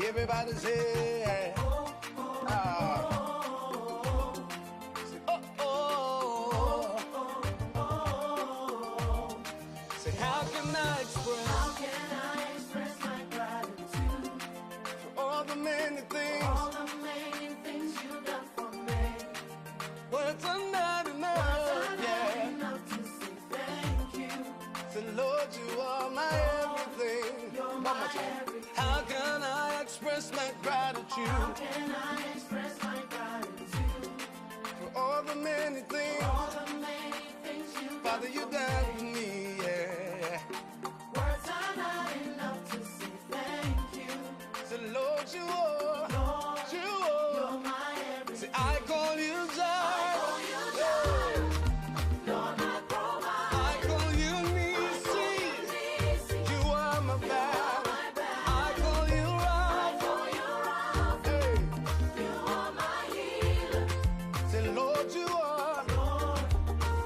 Everybody say, say, how can I express my gratitude for all the many things you've done for me? Words are not enough, to say thank you. Say, Lord, you are my everything. You're my everything. How can I express my gratitude? How can I express my gratitude for all the many things, Father, you done for me, yeah. Words are not enough to say thank you. So Lord, you are, you're my everything. See, I call you Jireh. Lord, my provider. I call you Nisi. You are my battle. I call you Rapha. Hey. You are my healer. Say, Lord, you are.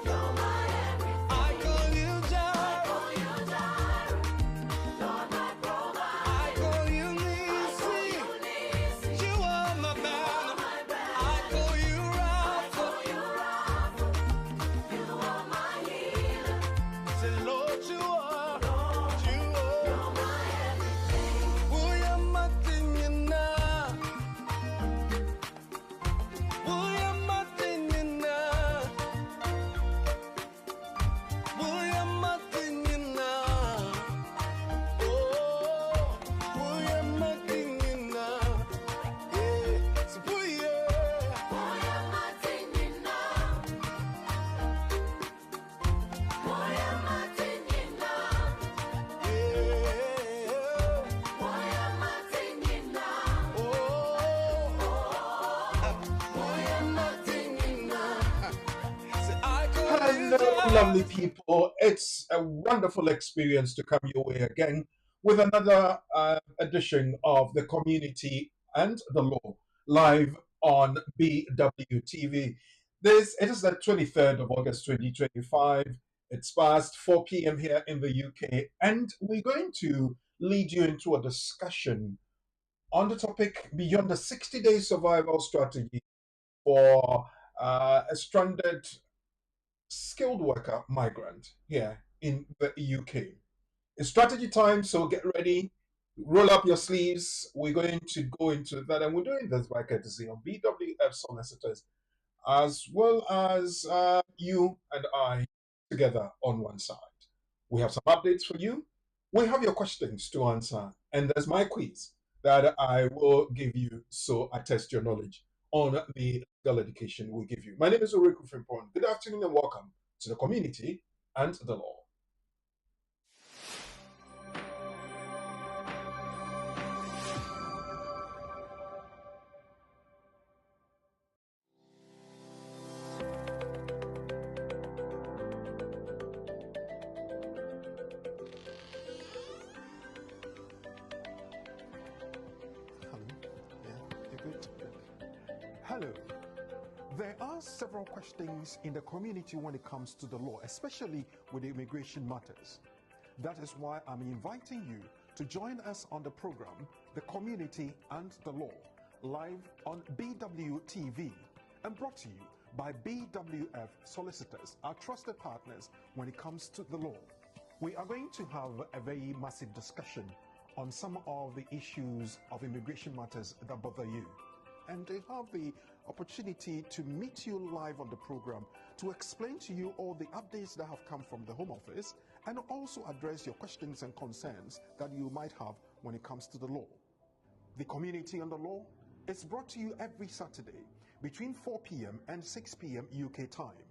You're my everything. I call you Jireh. Lord, my provider. I call you Nisi. You are my battle. I call you Rapha. You are my healer. Say, Lord, you are. You're my everything. Uya matinyina. Uya matinyina. Uya matinyina. Oh, uya matinyina. Yeah, so uya. Uya matinyina. Uya matinyina. Yeah. Uya matinyina. Uya matinyina. Say, I call you Hello, lovely people. It's a wonderful experience to come your way again with another edition of the Community and the Law live on BWTV. It is the 23rd of August 2025. It's past 4 p.m. here in the UK, and we're going to lead you into a discussion on the topic beyond the 60-day survival strategy for a stranded skilled worker migrant here in the UK. It's strategy time, so get ready, roll up your sleeves. We're going to go into that, and we're doing this by courtesy of BWF solicitors, as well as you and I together on one side. We have some updates for you. We have your questions to answer, and there's my quiz that I will give you so I test your knowledge on the legal education we give you. My name is Ulrich Frimpong. Good afternoon and welcome to the Community and the Law. Hello. There are several questions in the community when it comes to the law, especially with immigration matters. That is why I'm inviting you to join us on the program, The Community and the Law, live on BWTV and brought to you by BWF Solicitors, our trusted partners when it comes to the law. We are going to have a very massive discussion on some of the issues of immigration matters that bother you. And they have the opportunity to meet you live on the program to explain to you all the updates that have come from the Home Office and also address your questions and concerns that you might have when it comes to the law. The Community and the Law is brought to you every Saturday between 4 p.m. and 6 p.m. UK time.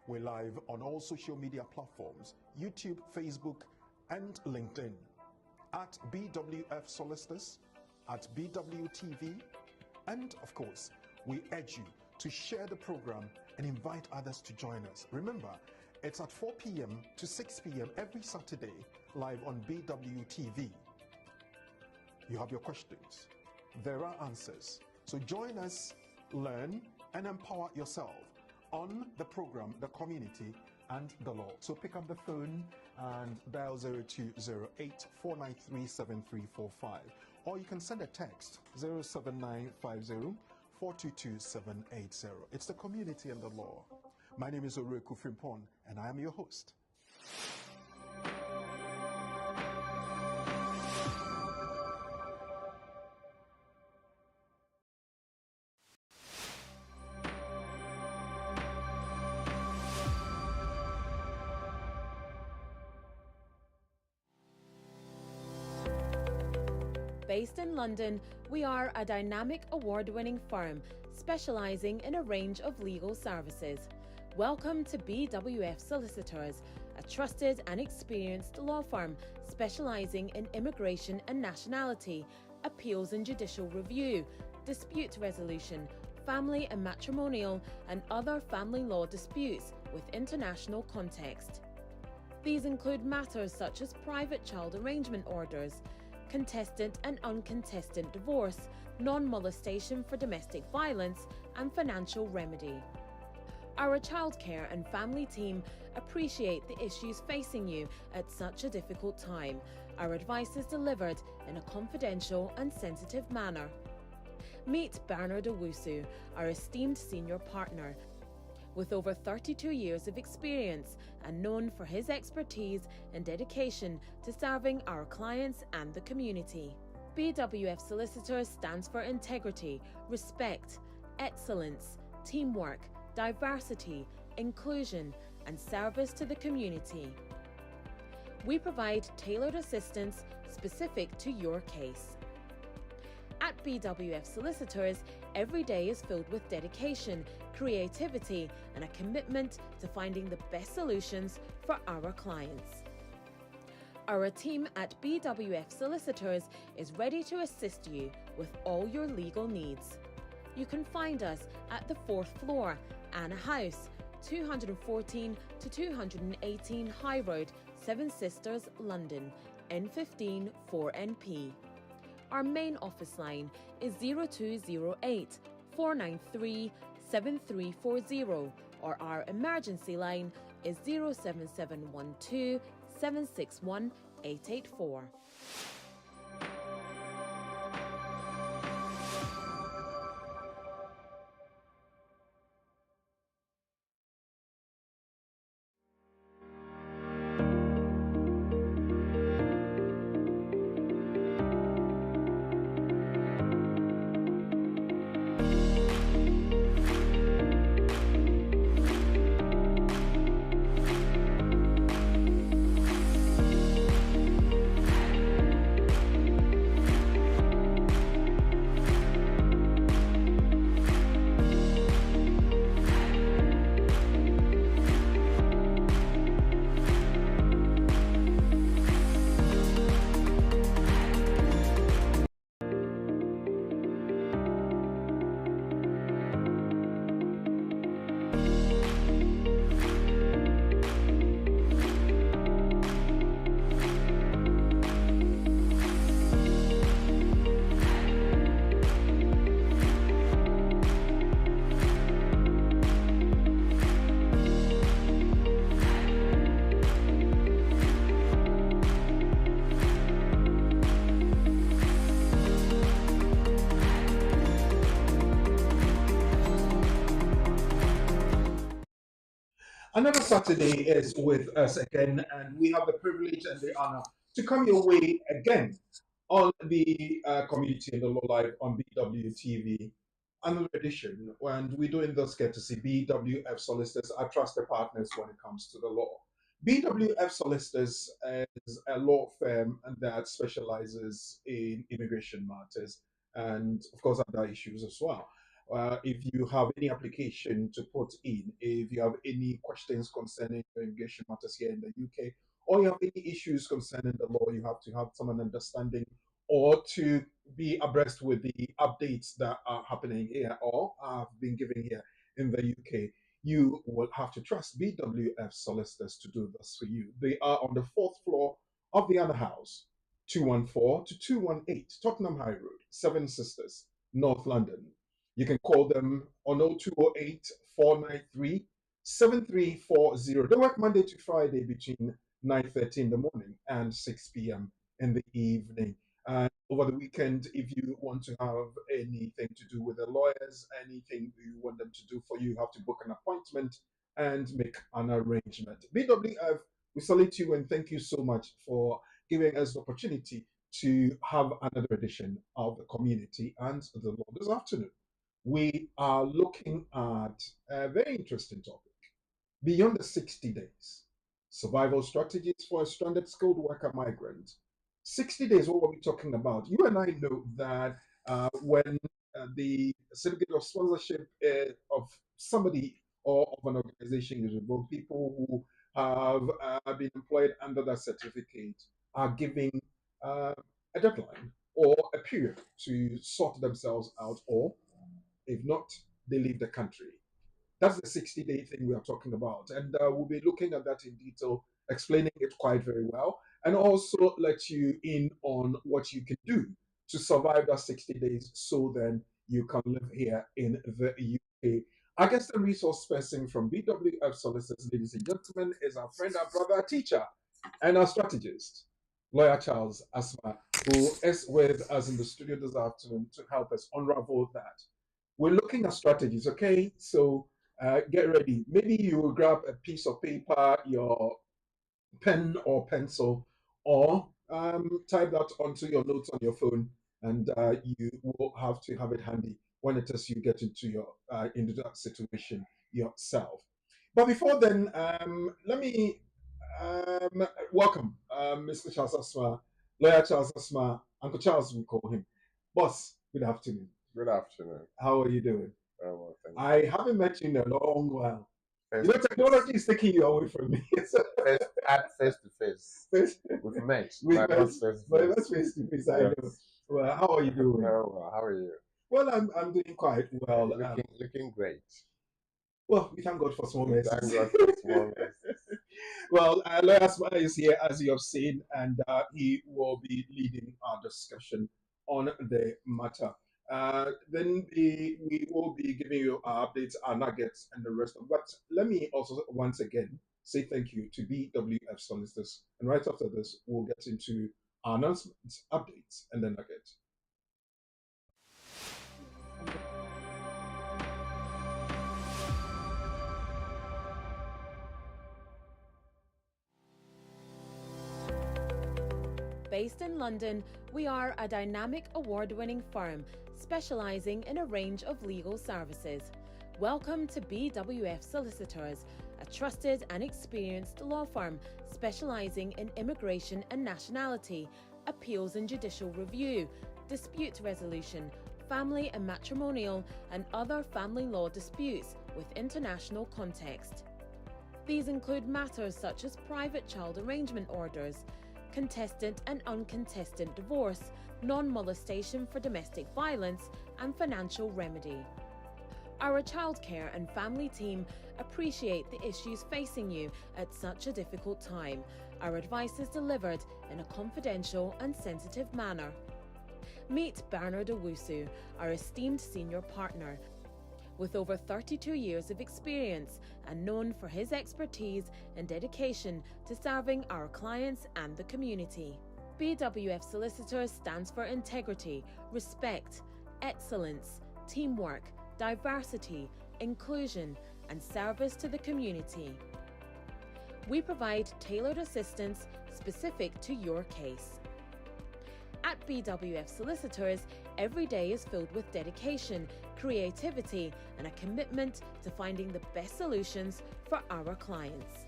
We're live on all social media platforms, YouTube, Facebook, and LinkedIn, at BWF Solicitors, at BWTV, and of course, we urge you to share the program and invite others to join us. Remember, it's at 4 p.m. to 6 p.m. every Saturday, live on BWTV. You have your questions. There are answers. So join us, learn, and empower yourself on the program, The Community and the law. So pick up the phone and dial 0208 493 7345, or you can send a text 07950 422780. It's the community and the law. My name is Oreku Frimpon, and I am your host. Based in London, we are a dynamic award-winning firm specialising in a range of legal services. Welcome to BWF Solicitors, a trusted and experienced law firm specialising in immigration and nationality, appeals and judicial review, dispute resolution, family and matrimonial, and other family law disputes with international context. These include matters such as private child arrangement orders, contestant and uncontested divorce, non-molestation for domestic violence, and financial remedy. Our childcare and family team appreciate the issues facing you at such a difficult time. Our advice is delivered in a confidential and sensitive manner. Meet Bernard Owusu, our esteemed senior partner, with over 32 years of experience and known for his expertise and dedication to serving our clients and the community. BWF Solicitors stands for integrity, respect, excellence, teamwork, diversity, inclusion, and service to the community. We provide tailored assistance specific to your case. At BWF Solicitors, every day is filled with dedication, creativity, and a commitment to finding the best solutions for our clients. Our team at BWF Solicitors is ready to assist you with all your legal needs. You can find us at the 4th floor, Anna House, 214 to 218 High Road, Seven Sisters, London, N15 4NP. Our main office line is 0208 493 7340, or our emergency line is 07712 761 884. Another Saturday is with us again, and we have the privilege and the honor to come your way again on the Community and the Law Live on BWTV. Another edition, and we're doing this courtesy BWF Solicitors, our trusted partners when it comes to the law. BWF Solicitors is a law firm that specializes in immigration matters and, of course, other issues as well. If you have any application to put in, if you have any questions concerning your immigration matters here in the UK, or you have any issues concerning the law, you have to have some understanding or to be abreast with the updates that are happening here or have been given here in the UK, you will have to trust BWF Solicitors to do this for you. They are on the 4th floor of the other house, 214 to 218 Tottenham High Road, Seven Sisters, North London. You can call them on 0208 493 7340. They work Monday to Friday between 9:30 in the morning and 6 p.m. in the evening. And over the weekend, if you want to have anything to do with the lawyers, anything you want them to do for you, you have to book an appointment and make an arrangement. BWF, we salute you and thank you so much for giving us the opportunity to have another edition of the community and the law this afternoon. We are looking at a very interesting topic beyond the 60 days. Survival strategies for a stranded skilled worker migrant. 60 days, what are we talking about? You and I know that when the certificate of sponsorship of somebody or of an organization is revoked, people who have been employed under that certificate are giving uh, a deadline or a period to sort themselves out, or if not, they leave the country. That's the 60-day thing we are talking about. And we'll be looking at that in detail, explaining it quite very well, and also let you in on what you can do to survive that 60 days so then you can live here in the UK. Our guest and resource person from BWF Solicitors, ladies and gentlemen, is our friend, our brother, our teacher, and our strategist, Lawyer Charles Asma, who is with us in the studio this afternoon to help us unravel that. We're looking at strategies, okay? So get ready. Maybe you will grab a piece of paper, your pen or pencil, or type that onto your notes on your phone, and you will have to have it handy when it is you get into that situation yourself. But before then, let me welcome Mr. Charles Asma, Lawyer Charles Asma, Uncle Charles, we call him. Boss, good afternoon. Good afternoon. How are you doing? Very well, thank you. I haven't met you in a long while. Face You know, to technology is taking you away from me. face to face. We've met, but not face to But face. that's face to face. I know. Well, how are you doing? Very well. How are you? Well, I'm doing quite well. Looking great. Well, we thank God for small mercies. Thank God for small mercies. Well, Lawyer Asma is here, as you have seen, and he will be leading our discussion on the matter. Then we will be giving you our updates, our nuggets, and the rest of. But let me also once again say thank you to BWF Solicitors. And right after this, we'll get into our announcements, updates, and the nuggets. Based in London, we are a dynamic award-winning firm specialising in a range of legal services. Welcome to BWF Solicitors, a trusted and experienced law firm specialising in immigration and nationality, appeals and judicial review, dispute resolution, family and matrimonial, and other family law disputes with international context. These include matters such as private child arrangement orders, contestant and uncontested divorce, non-molestation for domestic violence, and financial remedy. Our childcare and family team appreciate the issues facing you at such a difficult time. Our advice is delivered in a confidential and sensitive manner. Meet Bernard Owusu, our esteemed senior partner. With over 32 years of experience and known for his expertise and dedication to serving our clients and the community. BWF Solicitors stands for integrity, respect, excellence, teamwork, diversity, inclusion, and service to the community. We provide tailored assistance specific to your case. At BWF Solicitors, every day is filled with dedication, creativity, and a commitment to finding the best solutions for our clients.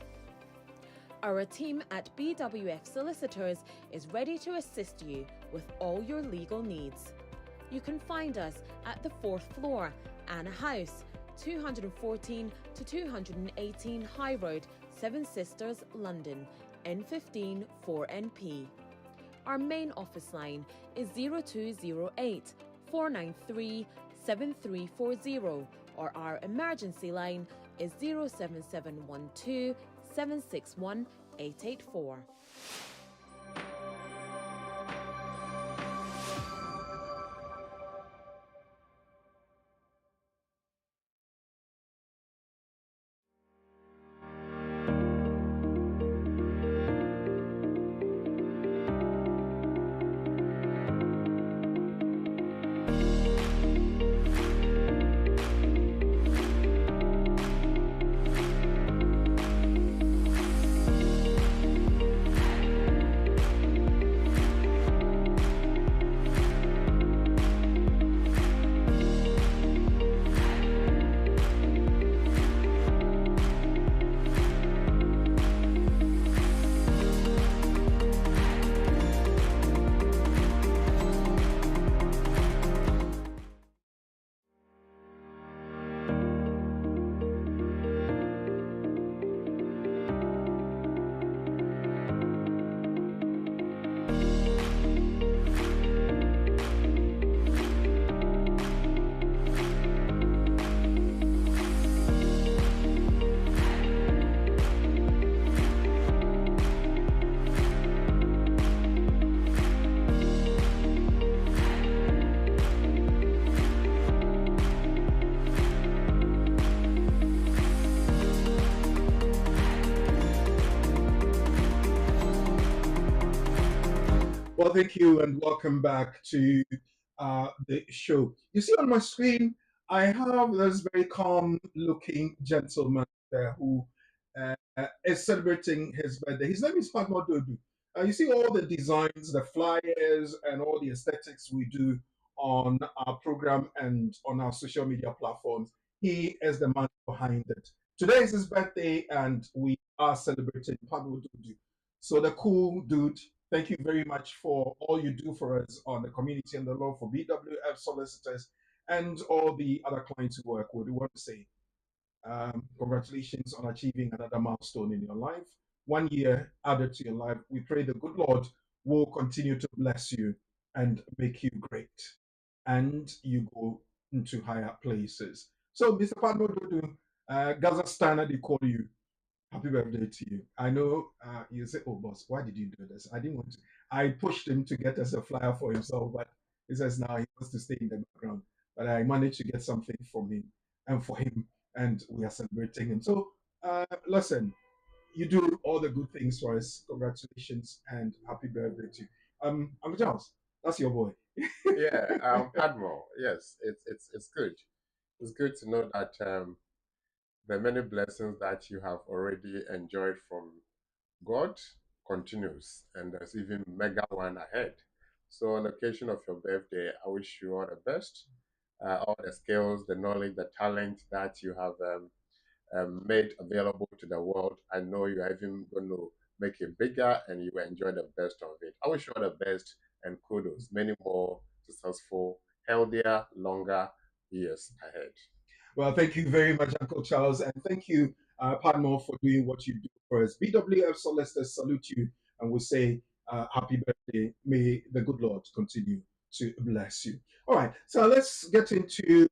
Our team at BWF Solicitors is ready to assist you with all your legal needs. You can find us at the 4th floor, Anna House, 214 to 218 High Road, Seven Sisters, London, N15 4NP. Our main office line is 0208 493 7340, or our emergency line is 07712 761 884. Well, thank you and welcome back to the show. You see on my screen, I have this very calm looking gentleman there who is celebrating his birthday. His name is Padma Dodu. You see all the designs, the flyers, and all the aesthetics we do on our program and on our social media platforms. He is the man behind it. Today is his birthday, and we are celebrating Padma Dodu. So the cool dude, thank you very much for all you do for us on the community and the law for BWF solicitors and all the other clients who work with. We want to say congratulations on achieving another milestone in your life. 1 year added to your life. We pray the good Lord will continue to bless you and make you great. And you go into higher places. So, Mr. Padmo Dodo, Gaza Stana, they call you. Happy birthday to you. I know you say, oh, boss, why did you do this? I didn't want to. I pushed him to get us a flyer for himself, but he says now he wants to stay in the background. But I managed to get something from him and for him, and we are celebrating him. So, listen, you do all the good things for us. Congratulations and happy birthday to you. Uncle Charles, that's your boy. Yeah, Padmo. Yes, it's good. It's good to know that the many blessings that you have already enjoyed from God continues, and there's even mega one ahead. So, on occasion of your birthday, I wish you all the best. All the skills, the knowledge, the talent that you have made available to the world. I know you are even going to make it bigger and you will enjoy the best of it. I wish you all the best and kudos. Many more successful, healthier, longer years ahead. Well, thank you very much, Uncle Charles, and thank you, Padmore, for doing what you do for us. BWF Solicitors salute you and we say happy birthday. May the good Lord continue to bless you. All right, so let's get into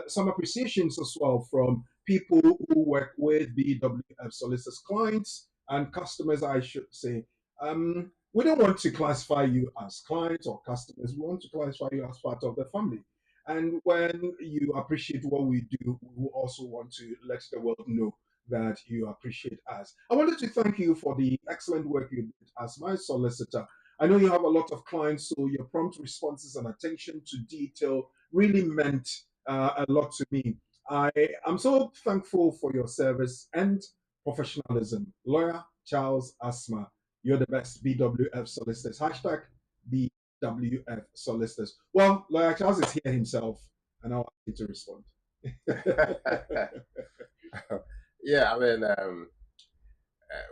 some appreciations as well from people who work with BWF Solicitors, clients and customers, I should say. We don't want to classify you as clients or customers. We want to classify you as part of the family. And when you appreciate what we do, we also want to let the world know that you appreciate us. I wanted to thank you for the excellent work you did as my solicitor. I know you have a lot of clients, so your prompt responses and attention to detail really meant a lot to me. I am so thankful for your service and professionalism. Lawyer Charles Asma, you're the best BWF solicitors. Hashtag BWF solicitors. Well, Lawyer Charles is here himself, and I'll ask you to respond. Yeah, I mean,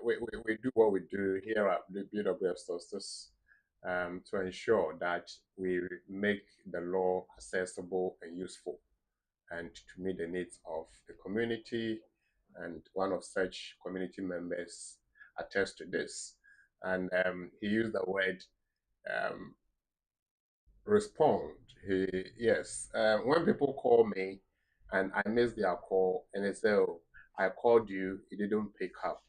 we do what we do here at the BWF Solicitors to ensure that we make the law accessible and useful and to meet the needs of the community. And one of such community members attests to this. And he used the word um, respond. Yes. When people call me and I miss their call and they say, oh, I called you, you didn't pick up.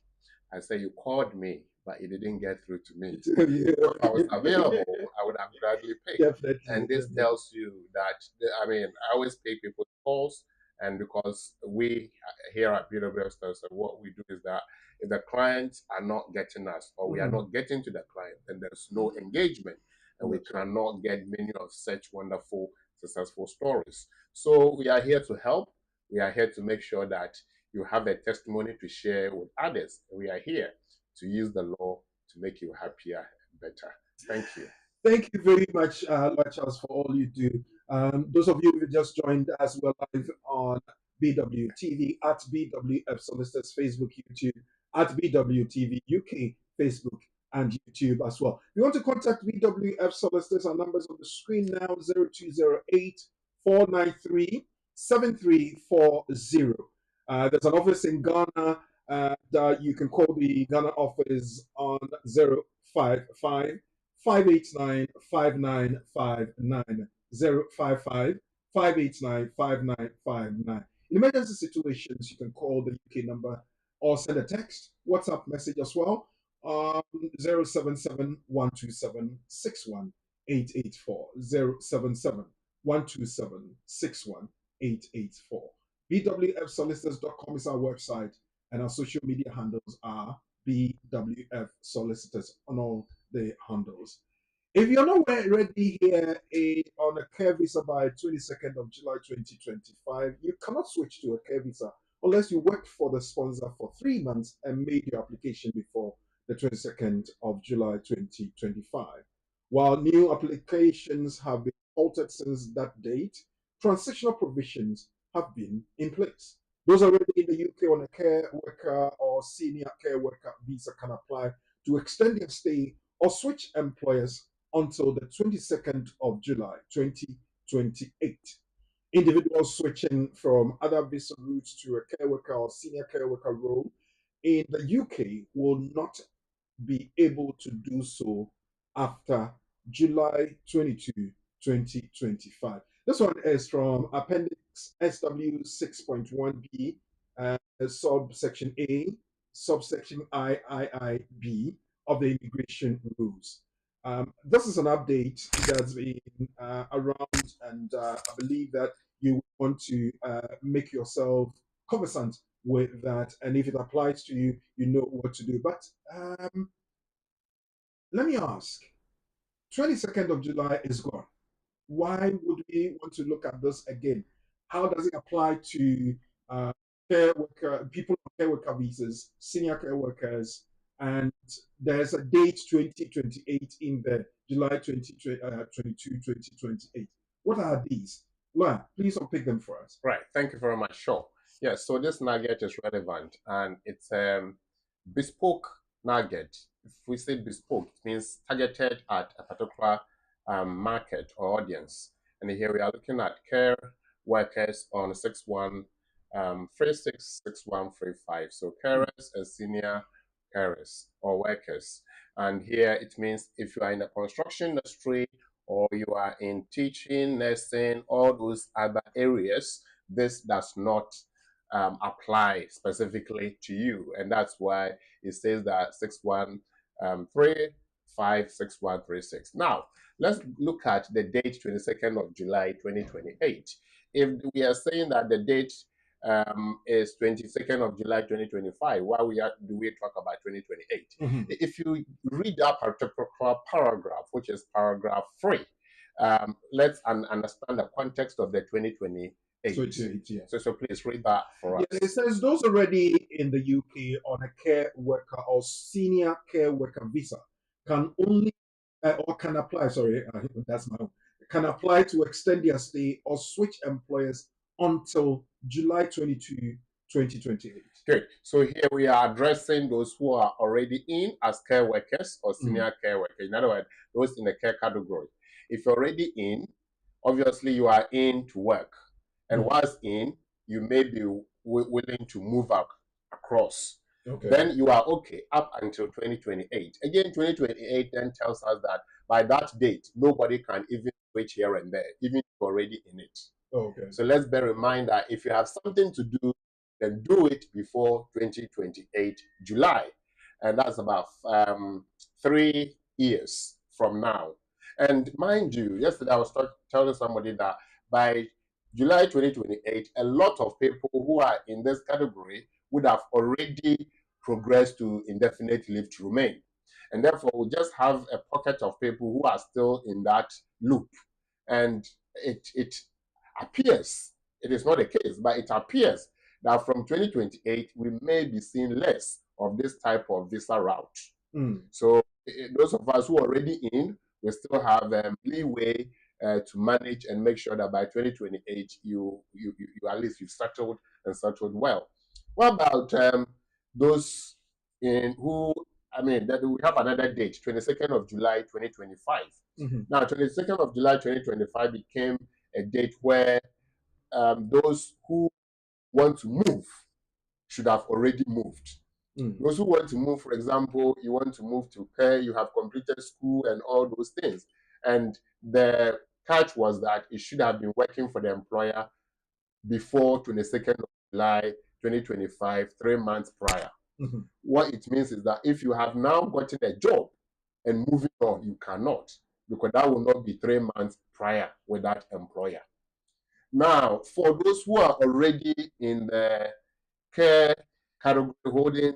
I say, you called me, but it didn't get through to me. If I was available, I would have gladly picked. Definitely. And this tells you that, I mean, I always pick people's calls. And because we here at BWF Stars, what we do is that if the clients are not getting us or we are not getting to the client, then there's no engagement. And we cannot get many of such wonderful, successful stories. So we are here to help. We are here to make sure that you have a testimony to share with others. We are here to use the law to make you happier and better. Thank you. Thank you very much, Lord Charles, for all you do. Those of you who just joined us, we're live on BWTV at BWF Solicitors, Facebook, YouTube, at BWTV UK, Facebook, and YouTube as well. If you want to contact BWF Solicitors, our numbers on the screen now 0208 493 7340. There's an office in Ghana that you can call the Ghana office on 055 589 5959 055 589 5959. In emergency situations, you can call the UK number or send a text, WhatsApp message as well, 077 127 61884. 077 127 61884. BWFsolicitors.com is our website, and our social media handles are BWF Solicitors on all the handles. If you're not ready here on a care visa by 22nd of July 2025, you cannot switch to a care visa unless you worked for the sponsor for 3 months and made your application before the 22nd of July 2025. While new applications have been altered since that date, transitional provisions have been in place. Those already in the UK on a care worker or senior care worker visa can apply to extend their stay or switch employers until the 22nd of July 2028. Individuals switching from other visa routes to a care worker or senior care worker role in the UK will not be able to do so after July 22, 2025. This one is from Appendix SW 6.1b, subsection A, subsection IIIB of the immigration rules. This is an update that's been around, and I believe that you want to make yourself conversant with that, and if it applies to you, you know what to do. But let me ask, 22nd of July is gone. Why would we want to look at this again? How does it apply to care worker, people on care worker visas, senior care workers, and there's a date 2028 in there, July 2022, 2028. What are these? Luan, please unpick them for us. Right. Thank you very much. Sure. Yes. So this nugget is relevant, and it's bespoke nugget. If we say bespoke, it means targeted at a particular market or audience. And here we are looking at care workers on 61366135. So carers and senior carers or workers. And here it means if you are in the construction industry or you are in teaching, nursing, all those other areas, this does not apply specifically to you. And that's why it says that 613-56136. Now, let's look at the date 22nd of July 2028. If we are saying that the date is 22nd of July 2025, why do we talk about 2028? Mm-hmm. If you read that particular paragraph, which is paragraph 3, let's understand the context of the 2028. Yeah. So please read that for us. It says those already in the UK on a care worker or senior care worker visa can only or can apply. Sorry, that's my own. Can apply to extend their stay or switch employers until July 22, 2028. Good. So here we are addressing those who are already in as care workers or senior care workers. In other words, those in the care category. If you're already in, obviously you are in to work. And once in, you may be willing to move across. Okay. Then you are okay up until 2028. Again, 2028 then tells us that by that date, nobody can even switch here and there, even if you're already in it. Okay. So let's bear in mind that if you have something to do, then do it before 2028 July. And that's about 3 years from now. And mind you, yesterday I was telling somebody that by July 2028, a lot of people who are in this category would have already progressed to indefinite leave to remain. And therefore, we just have a pocket of people who are still in that loop. And it appears, it is not the case, but it appears that from 2028, we may be seeing less of this type of visa route. So those of us who are already in, we still have leeway to manage and make sure that by 2028, you at least you've settled well. What about those in who, that we have another date, 22nd of July 2025. Now, 22nd of July 2025 became a date where those who want to move should have already moved. Those who want to move, for example, you want to move to care, you have completed school and all those things. And the catch was that it should have been working for the employer before 22nd of July 2025, 3 months prior. What it means is that if you have now gotten a job and moving on, you cannot, because that will not be 3 months prior with that employer. Now, for those who are already in the care category holding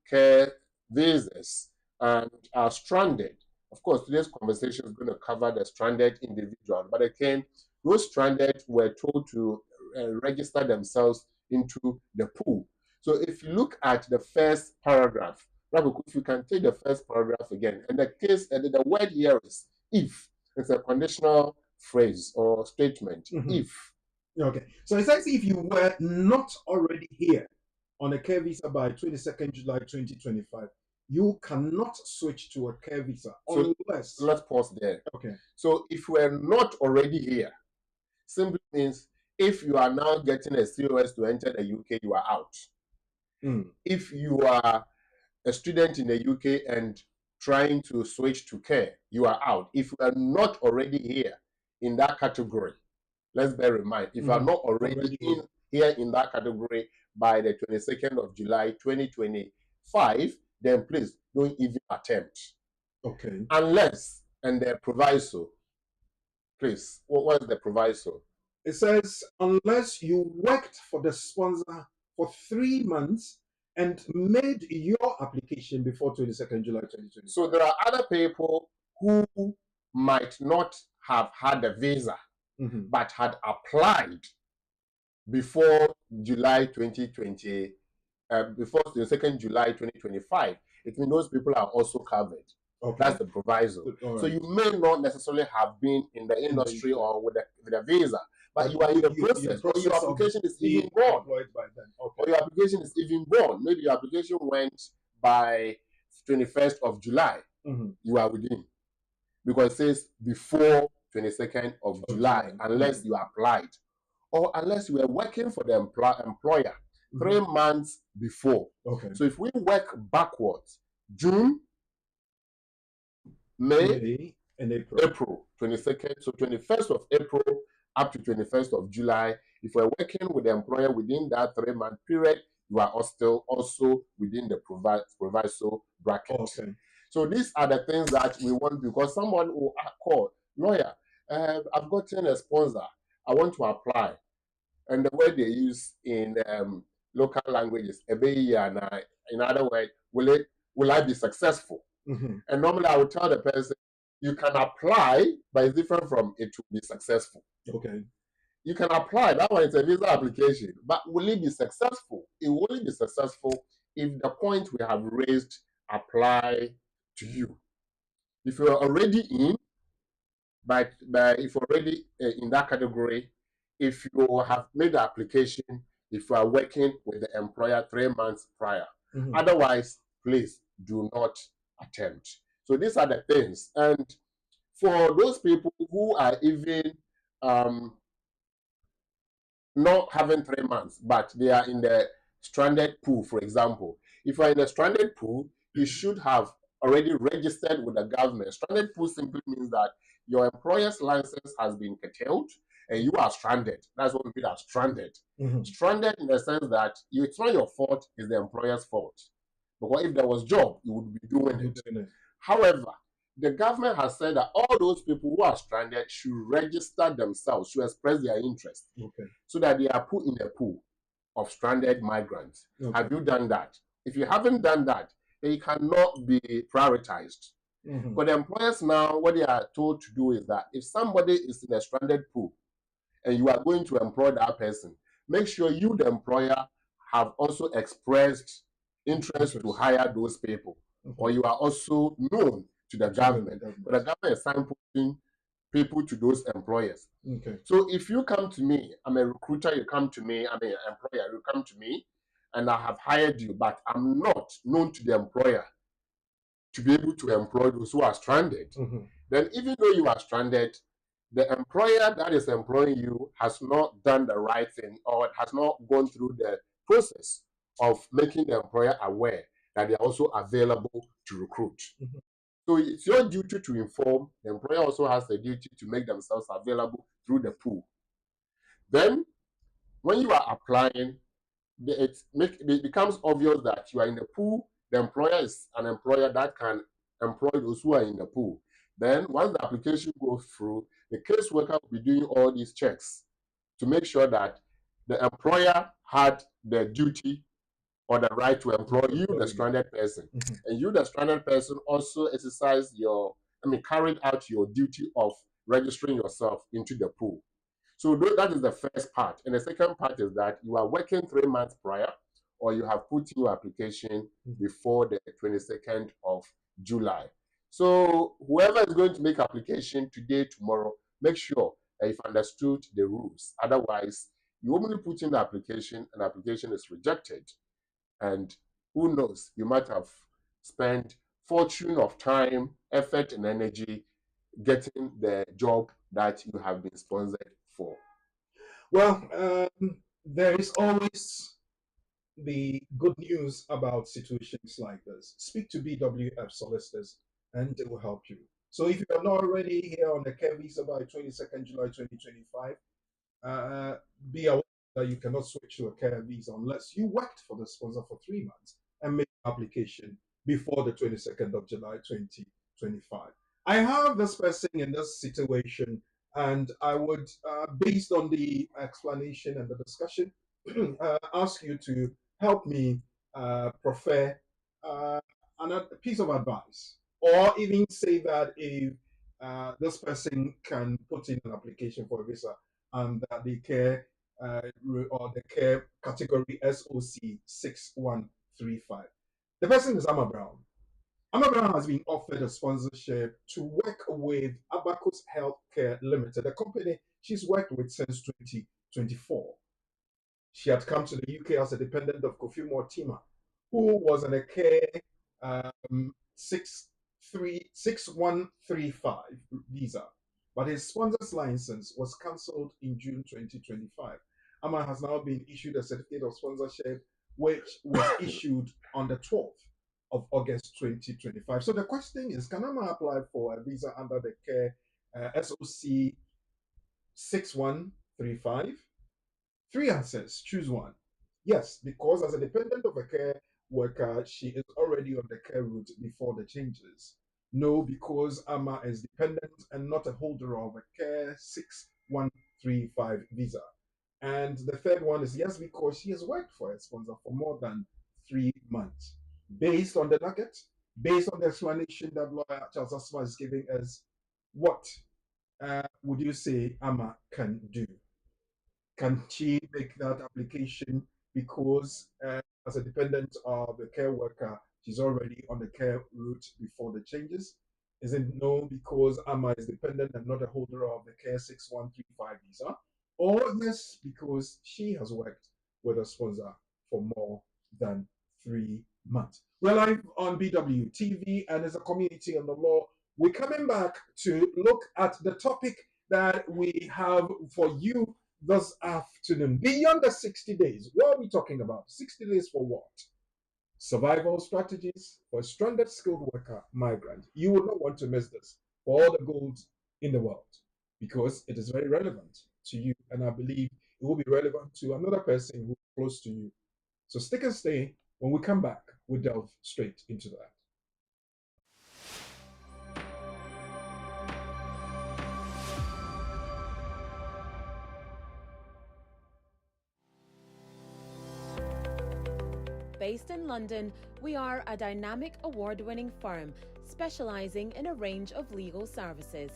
care visas and are stranded, Of course, today's conversation is going to cover the stranded individuals, but again, those stranded were told to register themselves into the pool. So if you look at the first paragraph, if you can take the first paragraph again, and the case, the word here is if. It's a conditional phrase or statement. If. Okay. So it says if you were not already here on a care visa by 22nd July 2025, you cannot switch to a care visa unless. Let's pause there. Okay. So if you are not already here, simply means if you are now getting a COS to enter the UK, you are out. If you are a student in the UK and trying to switch to care, you are out. If you are not already here in that category, let's bear in mind, if you are not already here in that category by the 22nd of July 2025, then please don't even attempt. Okay. Unless, and the proviso, please, what is the proviso? It says, unless you worked for the sponsor for 3 months and made your application before 22nd July 2020. So there are other people who might not have had a visa, but had applied before July 2020, before the 2nd July 2025. It means those people are also covered. Okay. That's the proviso. Right. So you may not necessarily have been in the industry or with a visa, but you are in the process, or your application is even gone. Or your application is even gone. Maybe your application went by 21st of July. You are within. Because it says before 22nd of July, unless you applied. Or unless you were working for the employer 3 months before. Okay. So if we work backwards, June, May and April 22nd, so 21st of April up to 21st of July. If we're working with the employer within that 3-month period, you are still also within the proviso bracket. Okay. So these are the things that we want, because someone will call, lawyer, I've gotten a sponsor, I want to apply. And the word they use in local languages, in other words, will I be successful? And normally I would tell the person, you can apply, but it's different from it to be successful. Okay. You can apply, that one is a visa application, but will it be successful? It will only be successful if the point we have raised apply to you. If you're already in, but if you're already in that category, if you have made the application, if you are working with the employer 3 months prior. Otherwise, please do not attempt. So these are the things. And for those people who are even not having 3 months, but they are in the stranded pool, for example. If you are in the stranded pool, you should have already registered with the government. Stranded pool simply means that your employer's license has been curtailed and you are stranded. That's what we mean as stranded. Stranded in the sense that it's not your fault, it's the employer's fault. Because if there was job, you would be doing it. However, the government has said that all those people who are stranded should register themselves, should express their interest, so that they are put in a pool of stranded migrants. Have you done that? If you haven't done that, they cannot be prioritized. But the employers now, what they are told to do is that if somebody is in a stranded pool and you are going to employ that person, make sure you, the employer, have also expressed interest to hire those people, or you are also known to the government. But the government is signposting people to those employers. So if you come to me, I'm a recruiter, you come to me, I'm an employer, you come to me, and I have hired you, but I'm not known to the employer to be able to employ those who are stranded, then even though you are stranded, the employer that is employing you has not done the right thing, or has not gone through the process of making the employer aware that they are also available to recruit. So it's your duty to inform. The employer also has the duty to make themselves available through the pool. Then, when you are applying, it becomes obvious that you are in the pool. The employer is an employer that can employ those who are in the pool. Then, once the application goes through, the caseworker will be doing all these checks to make sure that the employer had the duty or the right to employ you, the stranded person. And you, the stranded person, also exercise your carried out your duty of registering yourself into the pool. So that is the first part. And the second part is that you are working 3 months prior, or you have put in your application before the 22nd of July. So whoever is going to make application today, tomorrow, make sure that you've understood the rules. Otherwise, you only put in the application, and application is rejected. And who knows, you might have spent fortune of time, effort, and energy getting the job that you have been sponsored for. Well, there is always the good news about situations like this. Speak to BWF solicitors and they will help you. So if you are not already here on the care visa by 22nd July 2025, be aware that you cannot switch to a care visa unless you worked for the sponsor for 3 months and make an application before the 22nd of July 2025. I have this person in this situation, and I would, based on the explanation and the discussion, ask you to help me prefer a piece of advice, or even say that if this person can put in an application for a visa and that the care or the care category SOC 6135. The person is Amma Brown. Amma Brown has been offered a sponsorship to work with Abacus Healthcare Limited, a company she's worked with since 2024. She had come to the UK as a dependent of Kofi Mortima, who was on a care 6135 visa, but his sponsor's license was cancelled in June 2025. Amma has now been issued a certificate of sponsorship, which was issued on the 12th of August 2025. So the question is, can Amma apply for a visa under the care SOC 6135? 3 answers, choose one. Yes, because as a dependent of a care worker, she is already on the care route before the changes. No, because Amma is dependent and not a holder of a care 6135 visa. And the third one is yes, because she has worked for a sponsor for more than 3 months. Based on the nugget, based on the explanation that lawyer Charles Asma is giving us, what would you say Amma can do? Can she make that application because as a dependent of a care worker, she's already on the care route before the changes? Is it no, because Amma is dependent and not a holder of the care 6135 visa? Or yes, because she has worked with a sponsor for more than 3 months? We're live on BW TV, and as a community on the law, we're coming back to look at the topic that we have for you this afternoon. Beyond the 60 days, what are we talking about? 60 days for what? Survival strategies for a stranded skilled worker migrant. You will not want to miss this for all the gold in the world, because it is very relevant to you, and I believe it will be relevant to another person who's close to you. So stick and stay. When we come back, we'll delve straight into that. Based in London, we are a dynamic award-winning firm specialising in a range of legal services.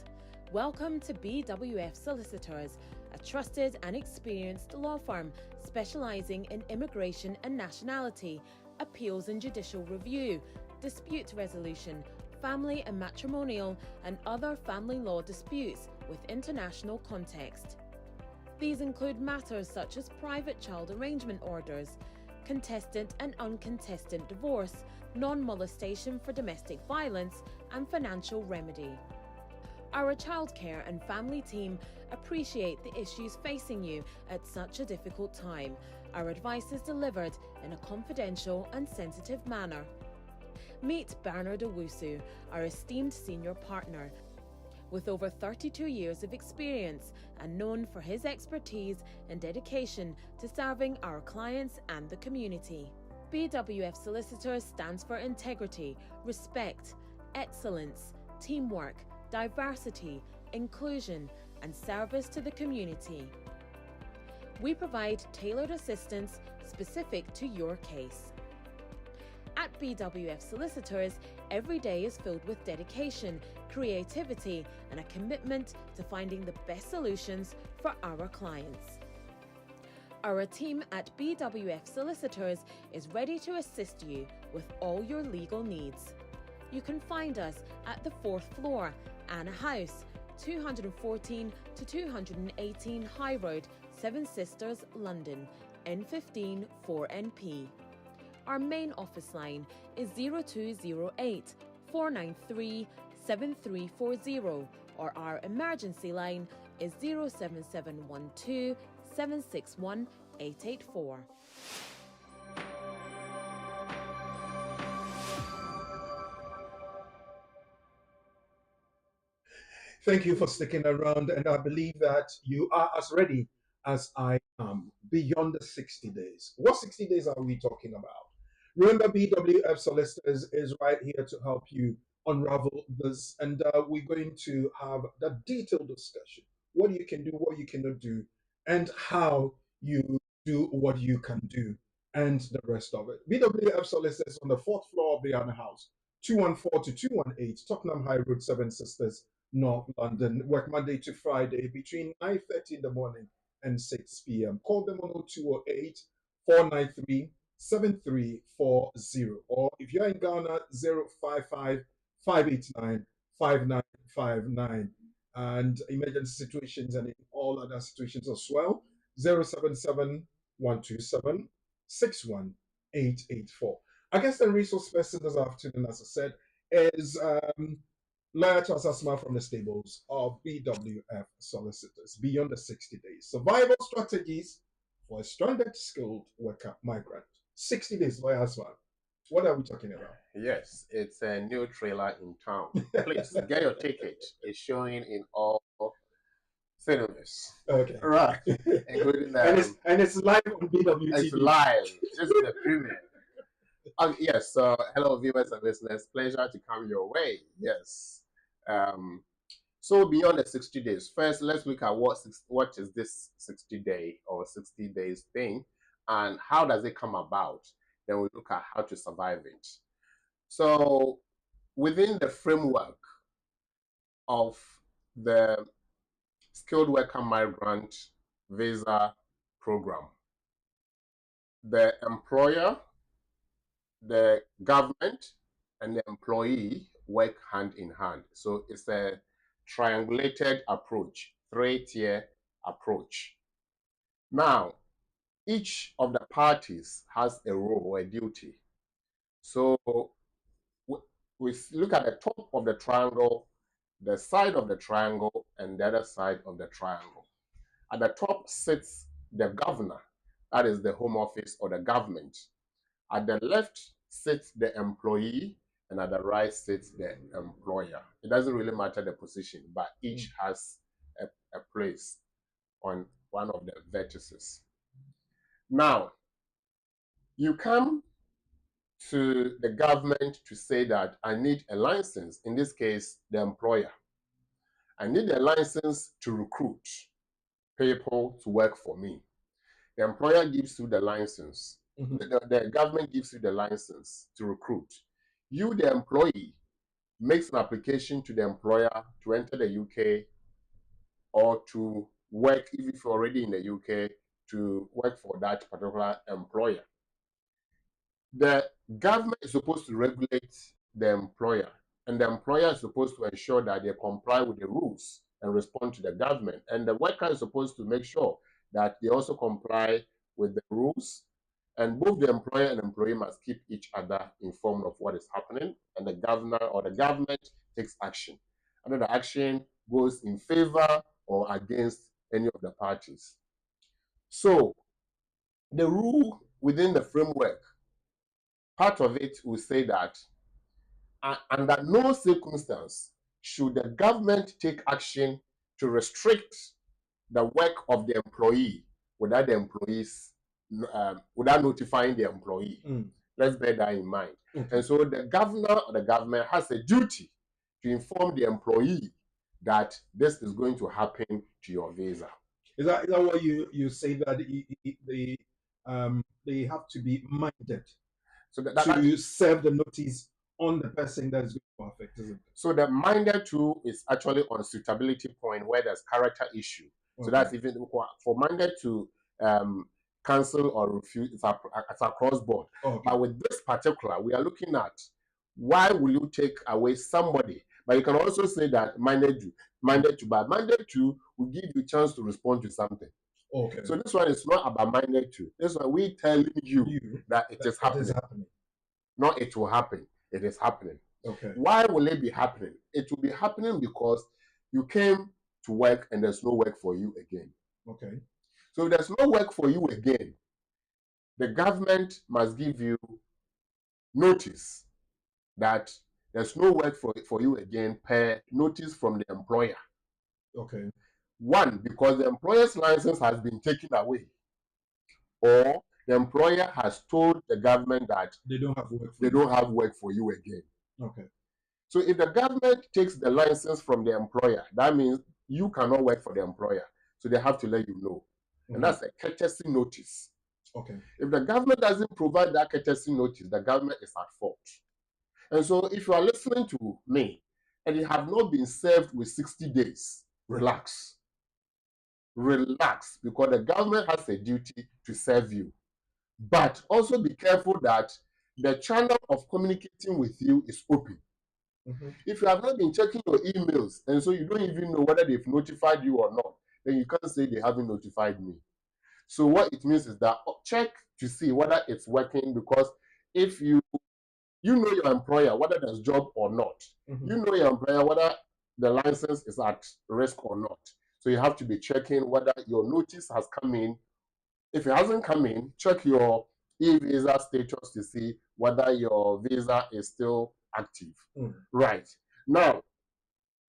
Welcome to BWF Solicitors, a trusted and experienced law firm specialising in immigration and nationality, appeals and judicial review, dispute resolution, family and matrimonial, and other family law disputes with international context. These include matters such as private child arrangement orders, contestant and uncontested divorce, non-molestation for domestic violence, and financial remedy. Our childcare and family team appreciate the issues facing you at such a difficult time. Our advice is delivered in a confidential and sensitive manner. Meet Bernard Owusu, our esteemed senior partner. With over 32 years of experience and known for his expertise and dedication to serving our clients and the community. BWF Solicitors stands for integrity, respect, excellence, teamwork, diversity, inclusion, and service to the community. We provide tailored assistance specific to your case. At BWF Solicitors, every day is filled with dedication, creativity, and a commitment to finding the best solutions for our clients. Our team at BWF Solicitors is ready to assist you with all your legal needs. You can find us at the 4th floor, Anna House, 214 to 218 High Road, Seven Sisters, London, N15 4NP. Our main office line is 0208 493 7340, or our emergency line is 07712 761 884. Thank you for sticking around, and I believe that you are as ready as I am beyond the 60 days. What 60 days are we talking about? Remember, BWF Solicitors is right here to help you unravel this, and we're going to have that detailed discussion. What you can do, what you cannot do, and how you do what you can do, and the rest of it. BWF Solicitors on the 4th floor of the Anna House, 214 to 218 Tottenham High Road, Seven Sisters, North London. Work Monday to Friday between 9:30 in the morning and 6 p.m. Call them on 0208 493 7340. Or if you're in Ghana, 055 589 5959. And emergency situations and in all other situations as well, 077 127 61884. I guess the resource person this afternoon, as I said, is Lawyer Charles Asma from the stables of BWF Solicitors. Beyond the 60 days. Survival strategies for a stranded skilled worker migrant. 60 days, Lawyer Asma. What are we talking about? Yes, it's a new trailer in town. Please get your ticket. It's showing in all cinemas. Okay. Right. Including and it's live on BWTV. It's live. This is the premiere. Yes, so hello viewers and listeners. Pleasure to come your way. Yes. So beyond the 60 days, first let's look at what is this 60-day or 60 days thing and how does it come about. Then we look at how to survive it. So within the framework of the skilled worker migrant visa program, the employer, the government, and the employee work hand in hand. So it's a triangulated approach, 3-tier approach. Now, each of the parties has a role or a duty. So we look at the top of the triangle, the side of the triangle, and the other side of the triangle. At the top sits the governor, that is the Home Office or the government. At the left sits the employee, and at the right sits the employer. It doesn't really matter the position, but each has a place on one of the vertices. Now, you come to the government to say that I need a license, in this case, the employer. I need a license to recruit people to work for me. The employer gives you the license. The government gives you the license to recruit. You, the employee, makes an application to the employer to enter the UK or to work, if you're already in the UK, to work for that particular employer. The government is supposed to regulate the employer, and the employer is supposed to ensure that they comply with the rules and respond to the government. And the worker is supposed to make sure that they also comply with the rules. And both the employer and employee must keep each other informed of what is happening, and the governor or the government takes action. And the action goes in favor or against any of the parties. So the rule within the framework, part of it will say that under no circumstance should the government take action to restrict the work of the employee without the employees, without notifying the employee. Let's bear that in mind. And so the governor or the government has a duty to inform the employee that this is going to happen to your visa. Is that what you say, that they have to be minded to serve the notice on the person that is going to affect, isn't it? So the minded to is actually on suitability point where there's character issue. So that's even for minded to cancel or refuse, it's across board. But with this particular, we are looking at why will you take away somebody? But you can also say that minded to, but minded to will give you a chance to respond to something. Okay. So this one is not about minded to. This one we telling you that it is happening. It is happening. Not it will happen. It is happening. Okay. Why will it be happening? It will be happening because you came to work and there's no work for you again. Okay. So if there's no work for you again, the government must give you notice that there's no work for you again per notice from the employer. Okay. One, because the employer's license has been taken away, or the employer has told the government that they don't have work for you again. Okay. So if the government takes the license from the employer, that means you cannot work for the employer. So they have to let you know. And that's a courtesy notice. Okay. If the government doesn't provide that courtesy notice, the government is at fault. And so if you are listening to me and you have not been served with 60 days, relax. Relax, because the government has a duty to serve you. But also be careful that the channel of communicating with you is open. If you have not been checking your emails and so you don't even know whether they've notified you or not, then you can't say they haven't notified me. So what it means is that check to see whether it's working, because if you know your employer whether there's job or not, you know your employer whether the license is at risk or not. So you have to be checking whether your notice has come in. If it hasn't come in, check your e-visa status to see whether your visa is still active. Right. Now,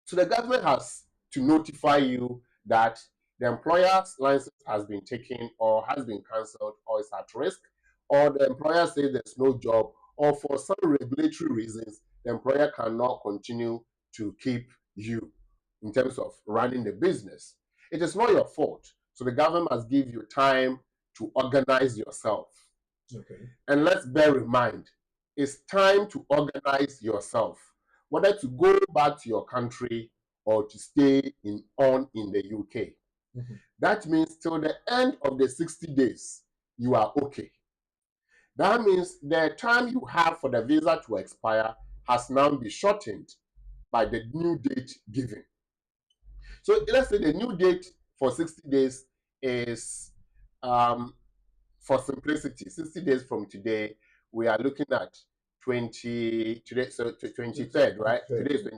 so the government has to notify you that the employer's license has been taken or has been cancelled or is at risk, or the employer says there's no job, or for some regulatory reasons, the employer cannot continue to keep you in terms of running the business. It is not your fault. So the government must give you time to organize yourself. Okay. And let's bear in mind, it's time to organize yourself, whether to go back to your country or to stay in the UK. That means till the end of the 60 days, you are okay. That means the time you have for the visa to expire has now been shortened by the new date given. So let's say the new date for 60 days is, for simplicity, 60 days from today, we are looking at 23rd, right? Today is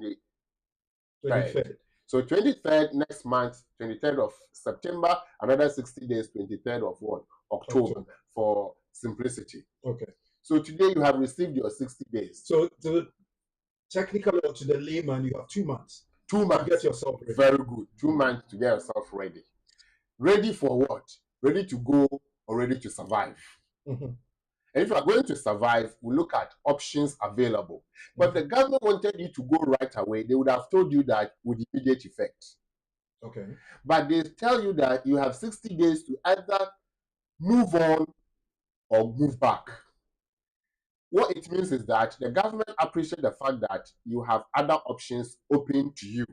23rd. So 23rd next month, 23rd of September, another 60 days, 23rd of what? October, for simplicity. Okay. So today you have received your 60 days. So technically, or to the layman, you have 2 months. 2 months. To get yourself ready. Very good. 2 months to get yourself ready. Ready for what? Ready to go or ready to survive. And if you are going to survive, we look at options available. But if the government wanted you to go right away, they would have told you that with immediate effect. Okay. But they tell you that you have 60 days to either move on or move back. What it means is that the government appreciates the fact that you have other options open to you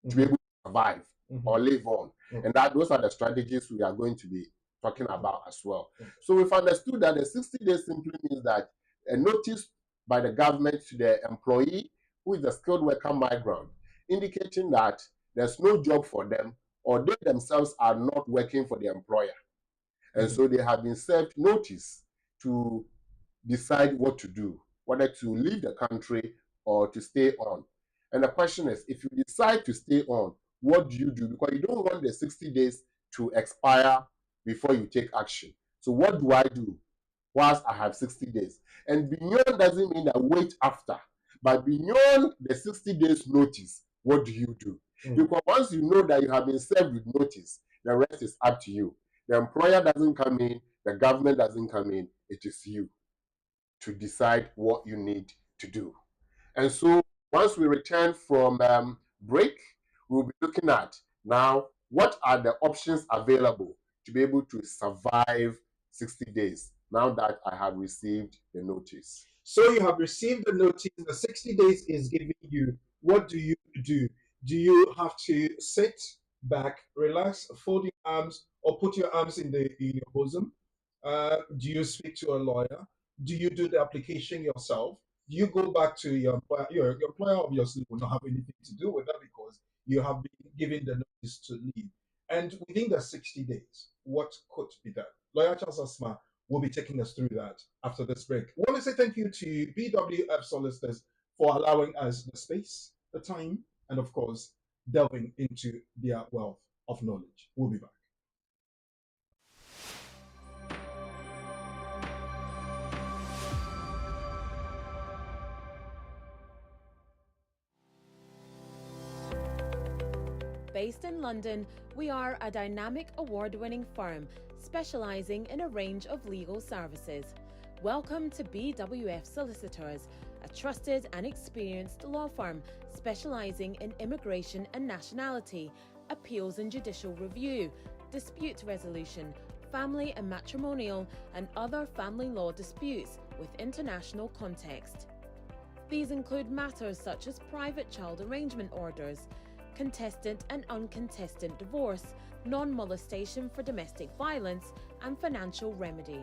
to be able to survive or live on. And that those are the strategies we are going to be talking about as well. So we've understood that the 60 days simply means that a notice by the government to the employee who is a skilled worker migrant, indicating that there's no job for them or they themselves are not working for the employer. And so they have been served notice to decide what to do, whether to leave the country or to stay on. And the question is, if you decide to stay on, what do you do? Because you don't want the 60 days to expire before you take action. So what do I do whilst I have 60 days? And beyond doesn't mean that wait after, but beyond the 60 days notice, what do you do? Because once you know that you have been served with notice, the rest is up to you. The employer doesn't come in, the government doesn't come in, it is you to decide what you need to do. And so once we return from break, we'll be looking at now what are the options available to be able to survive 60 days now that I have received the notice. So you have received the notice. The 60 days is giving you. What do you do? Do you have to sit back, relax, fold your arms, or put your arms in your bosom? Do you speak to a lawyer? Do you do the application yourself? Do you go back to your employer? Your employer obviously will not have anything to do with that because you have been given the notice to leave. And within the 60 days, what could be done? Lawyer Charles Asma will be taking us through that after this break. I want to say thank you to BWF Solicitors for allowing us the space, the time, and of course, delving into their wealth of knowledge. We'll be back. Based in London, we are a dynamic award-winning firm specialising in a range of legal services. Welcome to BWF Solicitors, a trusted and experienced law firm specialising in immigration and nationality, appeals and judicial review, dispute resolution, family and matrimonial, and other family law disputes with international context. These include matters such as private child arrangement orders, contestant and uncontested divorce, non-molestation for domestic violence, and financial remedy.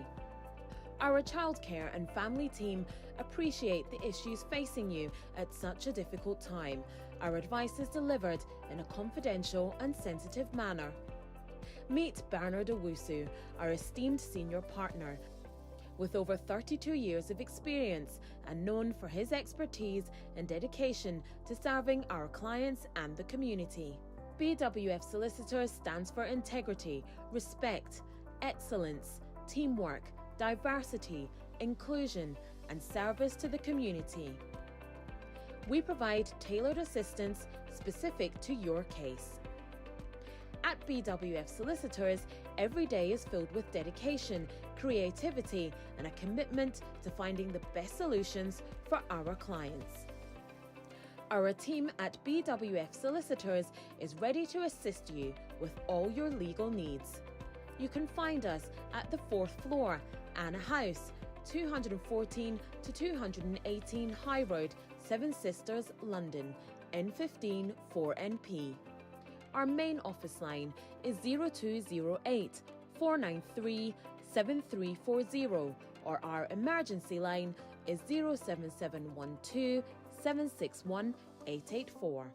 Our childcare and family team appreciate the issues facing you at such a difficult time. Our advice is delivered in a confidential and sensitive manner. Meet Bernard Owusu, our esteemed senior partner. With over 32 years of experience and known for his expertise and dedication to serving our clients and the community. BWF Solicitors stands for integrity, respect, excellence, teamwork, diversity, inclusion, and service to the community. We provide tailored assistance specific to your case. At BWF Solicitors, every day is filled with dedication, creativity, and a commitment to finding the best solutions for our clients. Our team at BWF Solicitors is ready to assist you with all your legal needs. You can find us at the 4th floor, Anna House, 214 to 218 High Road, Seven Sisters, London, N15 4NP. Our main office line is 0208 493 7340, or our emergency line is 07712 761 884.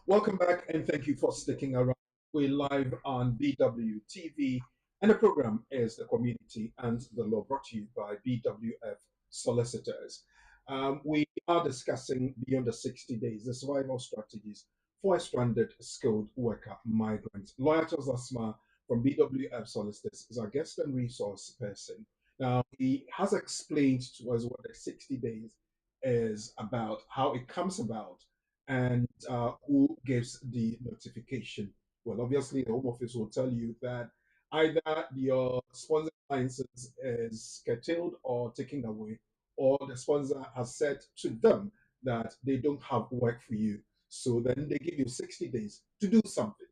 Welcome back and thank you for sticking around. We're live on BWTV and the program is The Community and the Law, brought to you by BWF Solicitors. We are discussing beyond the 60 days, the survival strategies for a stranded skilled worker migrant. Lawyer Charles Asma from BWF Solicitors is our guest and resource person. Now, he has explained to us what the 60 days is about, how it comes about, and who gives the notification. Well, obviously, the Home Office will tell you that either your sponsor license is curtailed or taken away, or the sponsor has said to them that they don't have work for you. So then they give you 60 days to do something.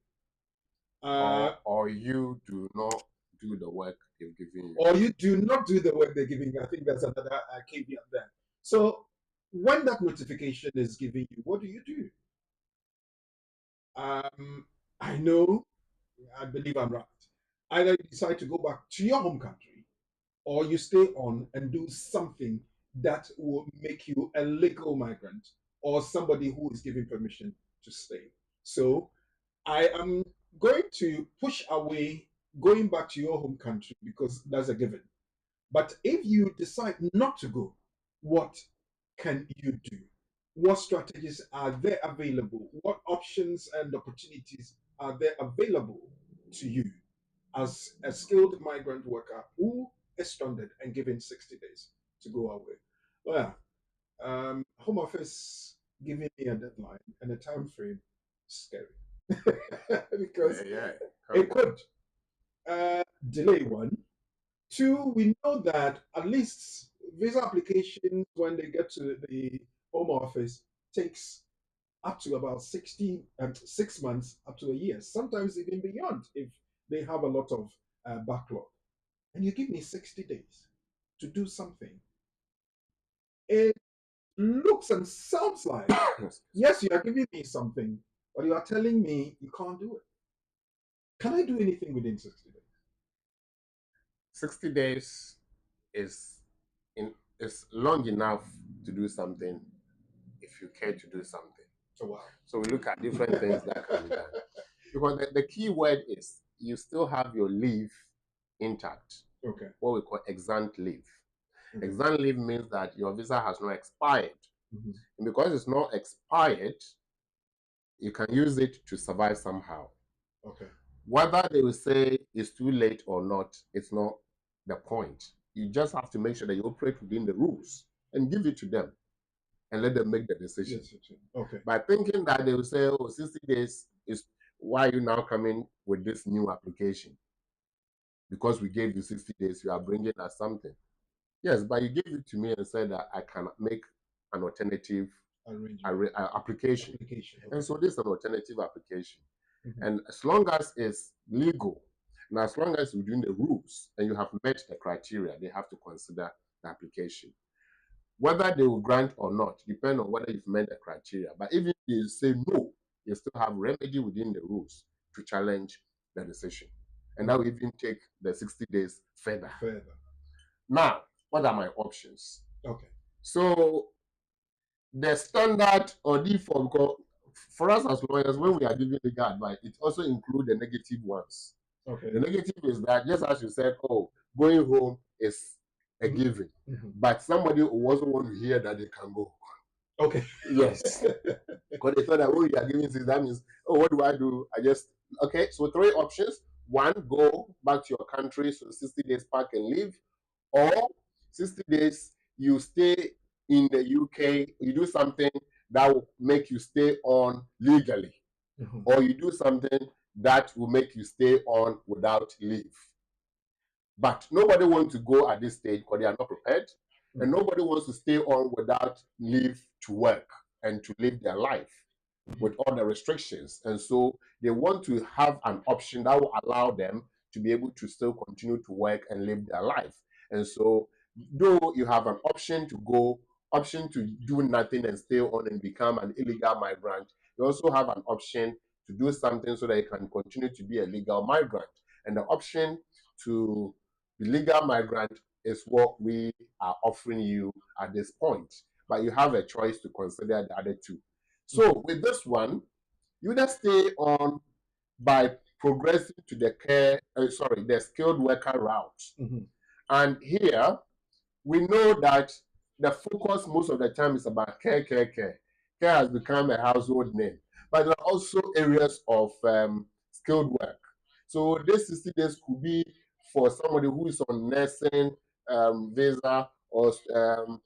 Or you do not do the work they've given you. Or you do not do the work they're giving you. I think that's another caveat there. So when that notification is given you, what do you do? I know, I believe I'm right. Either you decide to go back to your home country or you stay on and do something that will make you a legal migrant or somebody who is given permission to stay. So I am going to push away going back to your home country because that's a given. But if you decide not to go, what can you do? What strategies are there available? What options and opportunities are there available to you as a skilled migrant worker who is stranded and given 60 days to go away? Well, Home Office giving me a deadline and a time frame is scary because it could delay one. Two, we know that at least visa applications when they get to the Home Office takes up to about 6 months, up to a year, sometimes even beyond if they have a lot of backlog. And you give me 60 days to do something. It looks and sounds like, yes, you are giving me something, but you are telling me you can't do it. Can I do anything within 60 days? 60 days is is long enough to do something if you care to do something. Oh, wow. So we look at different things that can be done. Because the key word is you still have your leave intact. Okay. What we call exempt leave. Okay. Exempt leave means that your visa has not expired. Mm-hmm. And because it's not expired, you can use it to survive somehow. Okay. Whether they will say it's too late or not, it's not the point. You just have to make sure that you operate within the rules and give it to them and let them make the decision. Yes, okay. By thinking that they will say, oh, 60 days is why are you now coming with this new application? Because we gave you 60 days, you are bringing us something. Yes, but you gave it to me and said that I can make an alternative application. Okay. And so this is an alternative application. Mm-hmm. And as long as it's legal, and as long as you're doing the rules and you have met the criteria, they have to consider the application. Whether they will grant or not, depend on whether you've met the criteria. But even if they say no, you still have remedy within the rules to challenge the decision. And that will even take the 60 days further. Now, what are my options? Okay. So the standard or default, because for us as lawyers, when we are giving legal advice, it also includes the negative ones. Okay. The negative is that, just as you said, oh, going home is a given. Mm-hmm. But somebody who also want to hear that they can go. Okay. Yes. Because they thought that, oh, you are giving this, that means, oh, what do I do? Okay, so 3 options. 1, go back to your country, so 60 days pack and leave. Or 60 days, you stay in the UK, you do something that will make you stay on legally. Mm-hmm. Or you do something that will make you stay on without leave. But nobody wants to go at this stage because they are not prepared. Mm-hmm. And nobody wants to stay on without leave to work and to live their life with all the restrictions. And so they want to have an option that will allow them to be able to still continue to work and live their life. And so though you have an option to go, option to do nothing and stay on and become an illegal migrant, you also have an option to do something so that you can continue to be a legal migrant. And the option to be legal migrant is what we are offering you at this point. But you have a choice to consider the other 2. So with this one, you just stay on by progressing to the skilled worker route. Mm-hmm. And here, we know that the focus most of the time is about care. Care has become a household name. But there are also areas of skilled work. So this 60 days could be for somebody who is on nursing visa or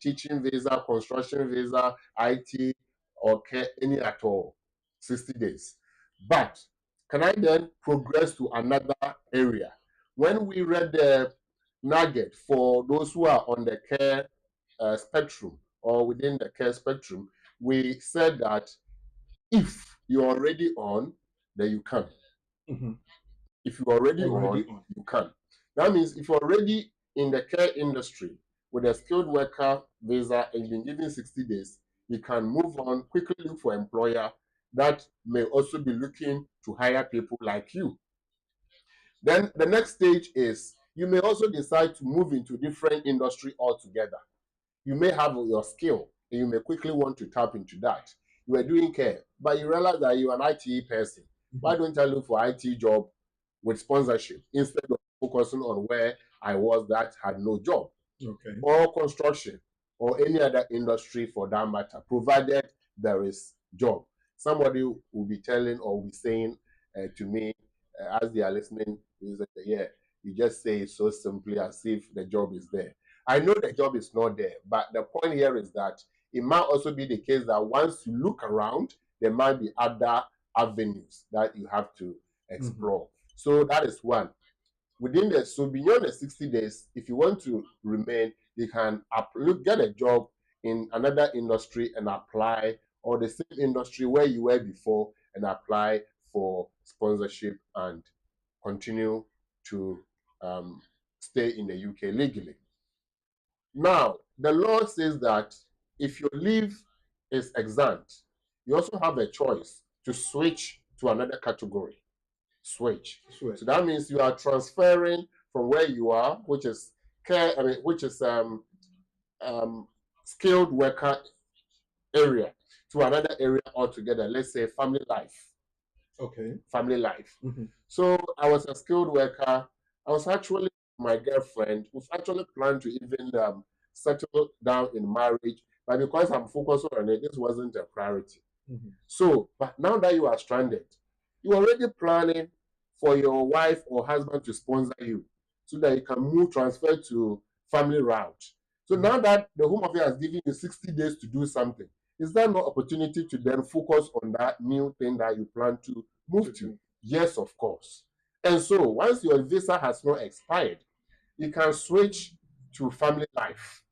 teaching visa, construction visa, IT, or care, any at all, 60 days. But can I then progress to another area? When we read the nugget for those who are on the care spectrum or within the care spectrum, we said that if you're already on, then you can. Mm-hmm. If you're already on, you can. That means if you're already in the care industry with a skilled worker visa and you've been given 60 days, you can move on, quickly look for an employer that may also be looking to hire people like you. Then the next stage is you may also decide to move into different industry altogether. You may have your skill and you may quickly want to tap into that. You are doing care, but you realize that you're an IT person. Mm-hmm. Why don't I look for IT job with sponsorship instead of focusing on where I was that had no job? Okay. Or construction or any other industry for that matter, provided there is job. Somebody will be telling or will be saying to me as they are listening, is that, yeah, you just say it so simply as if the job is there. I know the job is not there, but the point here is that it might also be the case that once you look around, there might be other avenues that you have to explore. Mm-hmm. So that is one. So beyond the 60 days, if you want to remain, you can get a job in another industry and apply or the same industry where you were before and apply for sponsorship and continue to stay in the UK legally. Now, the law says that if your leave is exempt, you also have a choice to switch to another category. Switch. So that means you are transferring from where you are, which is care, which is skilled worker area, to another area altogether. Let's say family life. Okay. Family life. So I was a skilled worker. I was actually my girlfriend. We've actually planned to even settle down in marriage, but because I'm focused on it, this wasn't a priority. So, but now that you are stranded, you're already planning for your wife or husband to sponsor you so that you can transfer to family route. So now that the Home Office has given you 60 days to do something, is there no opportunity to then focus on that new thing that you plan to move to? Yes, of course. And so once your visa has not expired, you can switch to family life.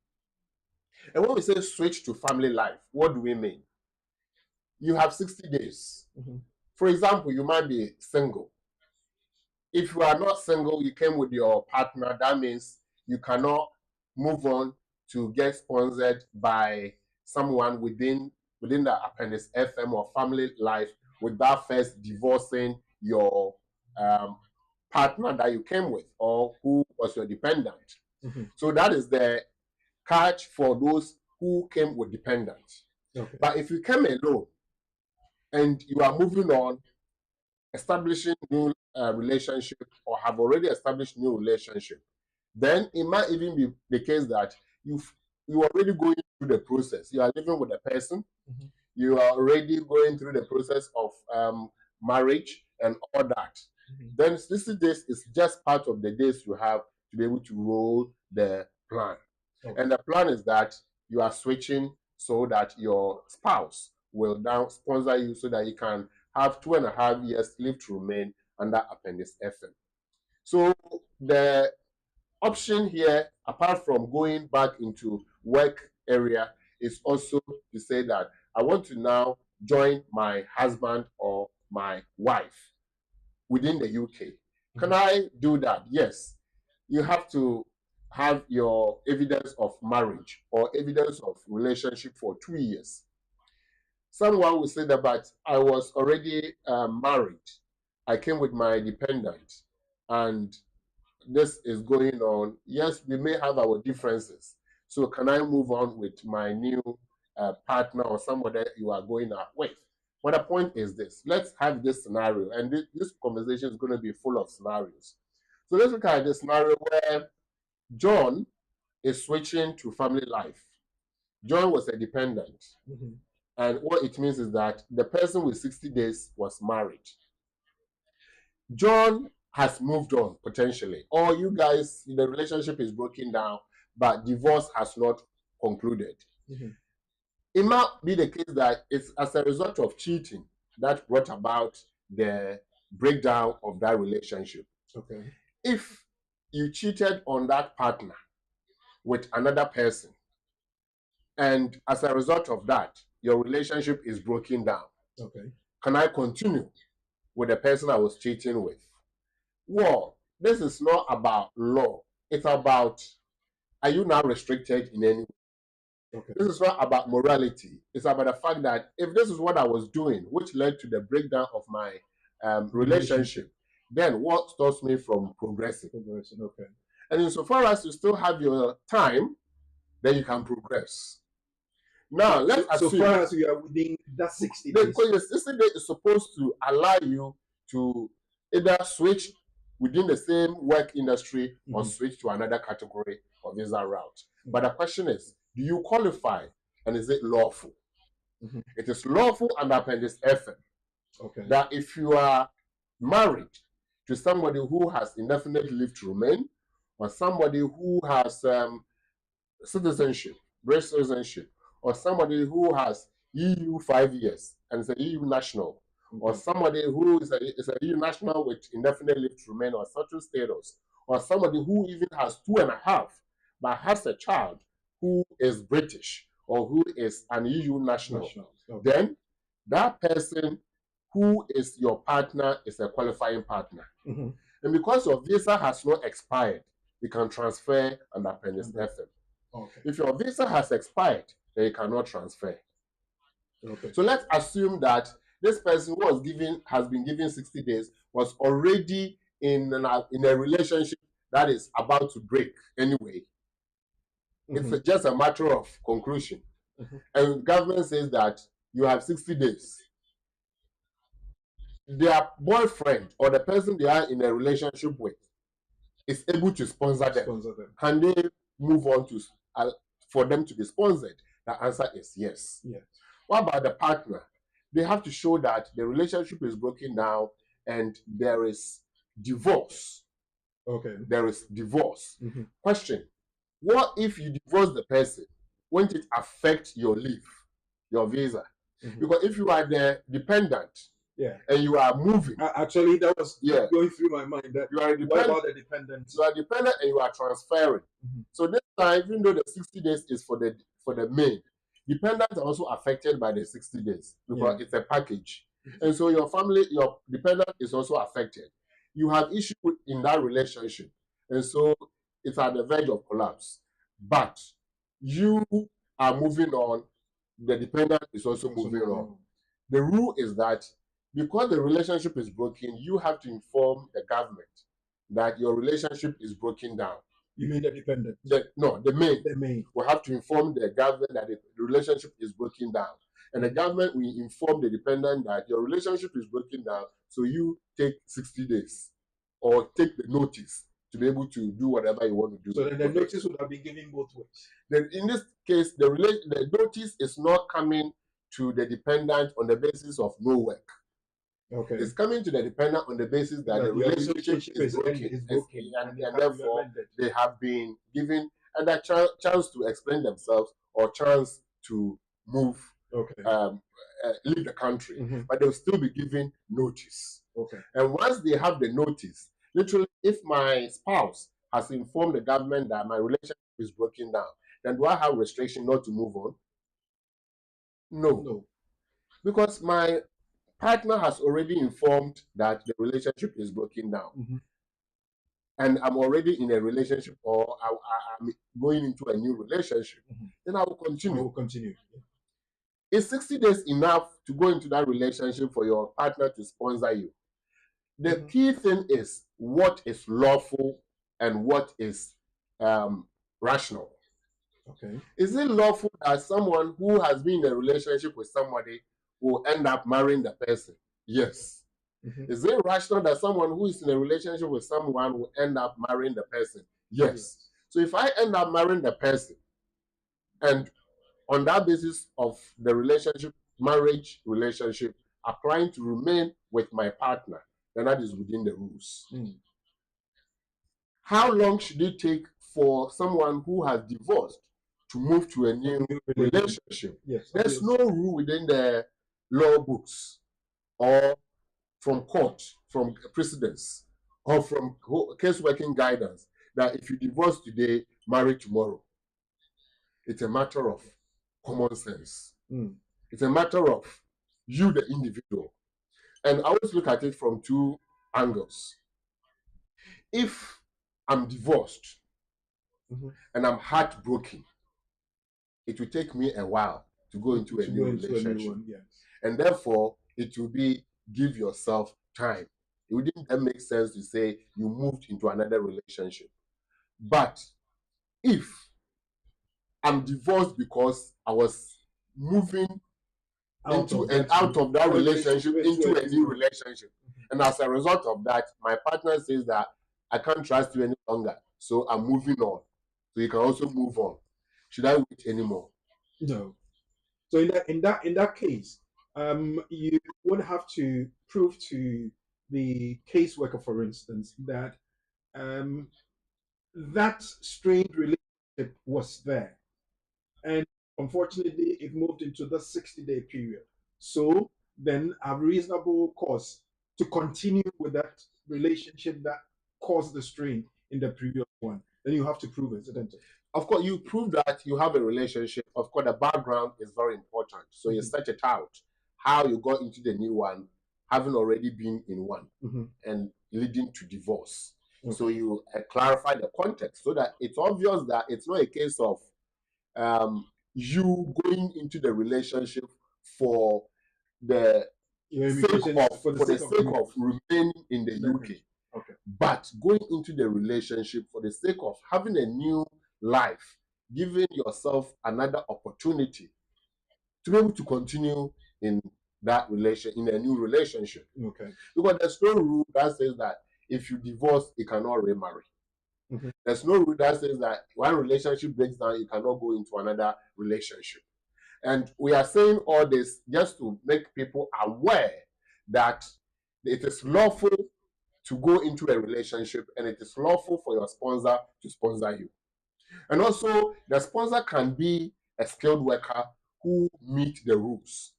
And when we say switch to family life, what do we mean? You have 60 days. For example, you might be single. If you are not single, you came with your partner, that means you cannot move on to get sponsored by someone within the Appendix FM or family life without first divorcing your partner that you came with or who was your dependent. So that is the catch for those who came with dependents. But if you came alone and you are moving on, establishing new relationship or have already established new relationship, then it might even be the case that you are already going through the process. You are living with a person. You are already going through the process of marriage and all that. Then 60 days is just part of the days you have to be able to roll the plan. And the plan is that you are switching so that your spouse will now sponsor you so that you can have 2.5 years leave to remain under Appendix FM. So the option here, apart from going back into work area, is also to say that I want to now join my husband or my wife within the UK. Can I do that? Yes. You have to have your evidence of marriage or evidence of relationship for 2 years. Someone will say that, but I was already married. I came with my dependent, and this is going on. Yes, we may have our differences. So can I move on with my new partner or somebody you are going out with? But the point is this. Let's have this scenario, and this conversation is going to be full of scenarios. So let's look at the scenario where John is switching to family life. John was a dependent. And what it means is that the person with 60 days was married. John has moved on potentially, or you guys, the relationship is broken down, but divorce has not concluded. It might be the case that it's as a result of cheating that brought about the breakdown of that relationship. If you cheated on that partner with another person, and as a result of that, your relationship is broken down, can I continue with the person I was cheating with? Well, this is not about law. It's about, are you now restricted in any way? This is not about morality. It's about the fact that if this is what I was doing, which led to the breakdown of my relationship, then what stops me from progressing? And insofar as you still have your time, then you can progress. Now, let's assume, so far as you are within that 60 days. Because your 60 days is supposed to allow you to either switch within the same work industry or switch to another category or visa route. But the question is, do you qualify, and is it lawful? It is lawful under Appendix FM that if you are married to somebody who has indefinite leave to remain, or somebody who has citizenship, British citizenship, or somebody who has EU 5 years and is a EU national, or somebody who is a EU national with indefinite leave to remain or settled status, or somebody who even has 2.5 but has a child who is British, or who is an EU national, Okay. then that person who is your partner is a qualifying partner. And because your visa has not expired, you can transfer under Appendix FM. Okay. If your visa has expired, then you cannot transfer. Okay. So let's assume that this person who has been given 60 days was already in a relationship that is about to break anyway. It's just a matter of conclusion. And government says that you have 60 days. Their boyfriend or the person they are in a relationship with is able to sponsor them. Can they move on to for them to be sponsored? The answer is yes. What about the partner? They have to show that the relationship is broken down and there is divorce. Okay. There is divorce. Question: what if you divorce the person? Won't it affect your leave, your visa? Because if you are the dependent, and you are moving. Actually, that was going through my mind. That you are what about the dependent? You are dependent and you are transferring. So this time, even though the 60 days is for the main, dependents are also affected by the 60 days because it's a package. And so your family, your dependent is also affected. You have issue in that relationship. And so it's at the verge of collapse. But you are moving on, the dependent is also moving on. The rule is that because the relationship is broken, you have to inform the government that your relationship is broken down. You mean the dependent? No, the main. The main. We have to inform the government that the relationship is broken down. And the government will inform the dependent that your relationship is broken down, so you take 60 days or take the notice to be able to do whatever you want to do. So then the notice would have been given both ways. Then in this case, the notice is not coming to the dependent on the basis of no work. Okay. It's coming to the dependent on the basis that the relationship is broken, and therefore they have been given either chance to explain themselves or chance to move, leave the country, but they'll still be given notice. Okay. And once they have the notice, literally, if my spouse has informed the government that my relationship is broken down, then do I have restriction not to move on? No. Because my partner has already informed that the relationship is broken down. And I'm already in a relationship or I'm going into a new relationship, then I will continue. Is 60 days enough to go into that relationship for your partner to sponsor you? The key thing is what is lawful and what is rational. Okay. Is it lawful that someone who has been in a relationship with somebody will end up marrying the person? Yes. Is it rational that someone who is in a relationship with someone will end up marrying the person? Yes. So if I end up marrying the person, and on that basis of the relationship, marriage relationship, applying to remain with my partner, then that is within the rules. How long should it take for someone who has divorced to move to a new relationship? There's no rule within the law books or from court, from precedents, or from case working guidance that if you divorce today, marry tomorrow. It's a matter of common sense. It's a matter of you, the individual. And I always look at it from two angles. If I'm divorced and I'm heartbroken, it will take me a while to go into a new relationship. And therefore, it will be give yourself time. It wouldn't then make sense to say you moved into another relationship. But if I'm divorced because I was moving out of that relationship into a new relationship, and as a result of that, my partner says that I can't trust you any longer, so I'm moving on. So you can also move on. Should I wait anymore? No. So in that case, you would have to prove to the caseworker, for instance, that that strained relationship was there, and unfortunately, it moved into the 60-day period. So then, a reasonable cause to continue with that relationship that caused the strain in the previous one. Then you have to prove it, isn't it? Of course, you prove that you have a relationship. Of course, the background is very important. So you set it out how you got into the new one, having already been in one, and leading to divorce. So you clarify the context so that it's obvious that it's not a case of you going into the relationship for the sake of remaining in the UK. But going into the relationship for the sake of having a new life, giving yourself another opportunity to be able to continue in that in a new relationship. Because there's no rule that says that if you divorce, you cannot remarry. There's no rule that says that one relationship breaks down, you cannot go into another relationship. And we are saying all this just to make people aware that it is lawful to go into a relationship, and it is lawful for your sponsor to sponsor you. And also, the sponsor can be a skilled worker who meet the rules.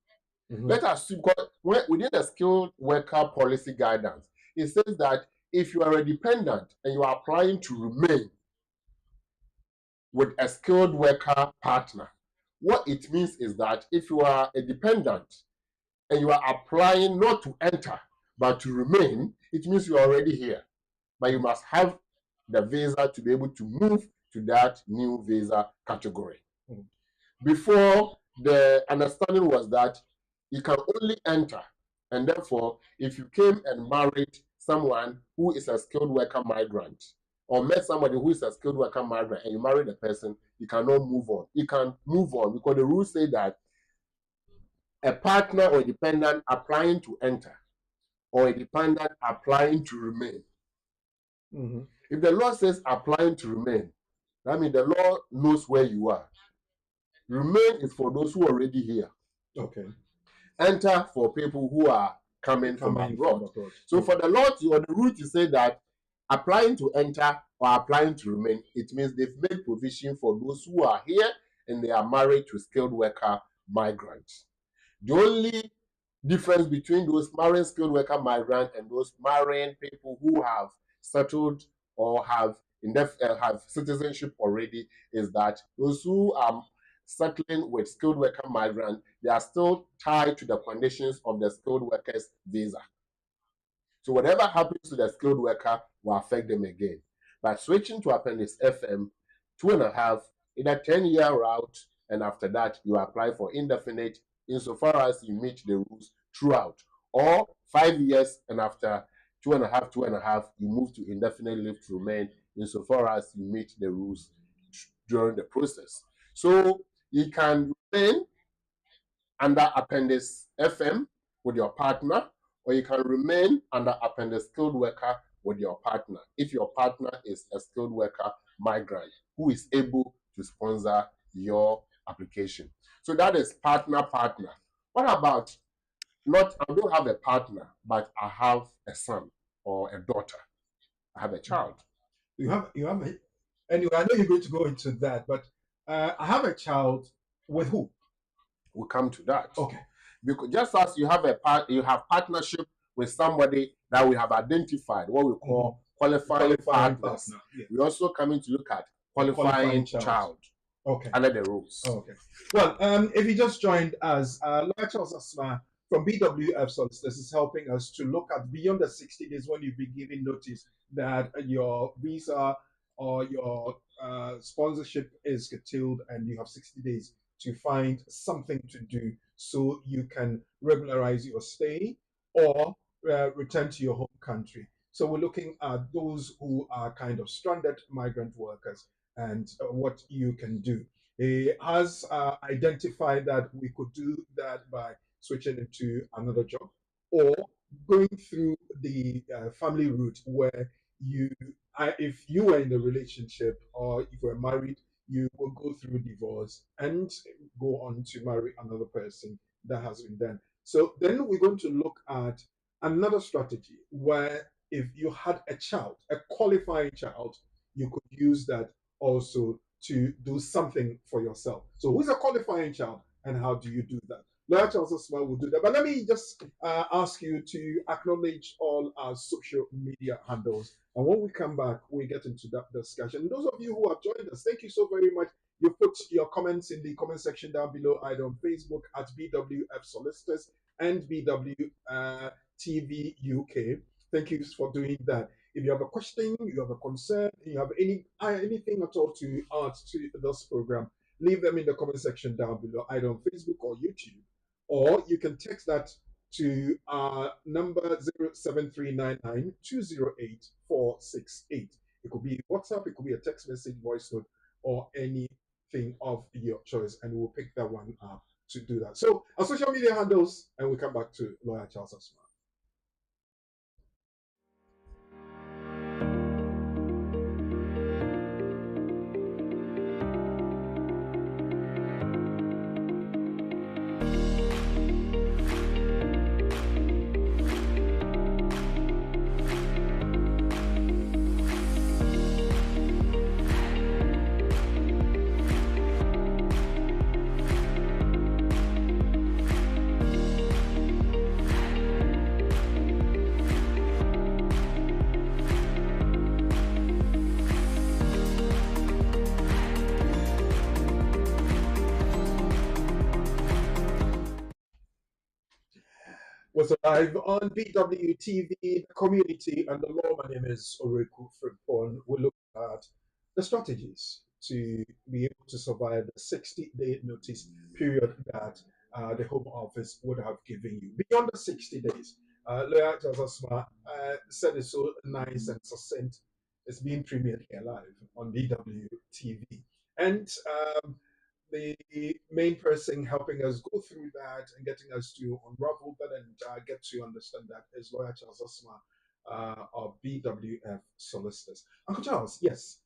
Let us see, because within the skilled worker policy guidance, it says that if you are a dependent and you are applying to remain with a skilled worker partner, what it means is that if you are a dependent and you are applying not to enter but to remain, it means you are already here. But you must have the visa to be able to move to that new visa category. Before, the understanding was that you can only enter, and therefore, if you came and married someone who is a skilled worker migrant, or met somebody who is a skilled worker migrant, and you married a person, you cannot move on. You can move on because the rules say that a partner or a dependent applying to enter, or a dependent applying to remain. If the law says applying to remain, that means the law knows where you are. Remain is for those who are already here. Enter for people who are coming from abroad. So for the law or the rule to say that applying to enter or applying to remain, it means they've made provision for those who are here and they are married to skilled worker migrants. The only difference between those marrying skilled worker migrant and those marrying people who have settled or have citizenship already is that those who are settling with skilled worker migrant, they are still tied to the conditions of the skilled workers visa. So whatever happens to the skilled worker will affect them again. But switching to Appendix FM, 2.5, in a 10-year route, and after that you apply for indefinite insofar as you meet the rules throughout, or 5 years, and after 2.5, you move to indefinite leave to remain insofar as you meet the rules during the process. So you can remain under Appendix FM with your partner, or you can remain under Appendix skilled worker with your partner if your partner is a skilled worker migrant who is able to sponsor your application. So that is partner. What about I don't have a partner, but I have a son or a daughter. I have a child. You have anyway, I know you're going to go into that, but I have a child with who? We'll come to that. Okay. Because just as you have partnership with somebody that we have identified, what we call qualifying partners. Yeah. We're also coming to look at qualifying child. Under the rules. Well, if you just joined us, Lawyer Charles Asma from BWF Solicitors is helping us to look at beyond the 60 days when you've been given notice that your visa or your sponsorship is curtailed and you have 60 days to find something to do so you can regularize your stay or return to your home country. So we're looking at those who are kind of stranded migrant workers and what you can do. He has identified that we could do that by switching into another job or going through the family route where if you were in a relationship or if you were married, you will go through divorce and go on to marry another person. That has been done. So then we're going to look at another strategy where if you had a child, a qualifying child, you could use that also to do something for yourself. So who's a qualifying child and how do you do that? Lawyer Charles Osman will do that. But let me just ask you to acknowledge all our social media handles. And when we come back, we get into that discussion. Those of you who have joined us, thank you so very much. You put your comments in the comment section down below, either on Facebook at BWF Solicitors and BW TV UK. Thank you for doing that. If you have a question, you have a concern, you have anything at all to add to this program, leave them in the comment section down below, either on Facebook or YouTube. Or you can text that to number 07399208468. It could be WhatsApp, it could be a text message, voice note, or anything of your choice, and we'll pick that one up to do that. So our social media handles, and we'll come back to Lawyer Charles Osman. Was live on BWTV, the community and the law. My name is Oreku Frimpon. We look at the strategies to be able to survive the 60-day notice period that the Home Office would have given you. Beyond the 60 days, Lawyer Jazasma said it so nice and succinct. It's being premiered here live on BWTV. And the main person helping us go through that and getting us to unravel that and get to understand that is Lawyer Charles Osman of BWF Solicitors. Uncle Charles, yes,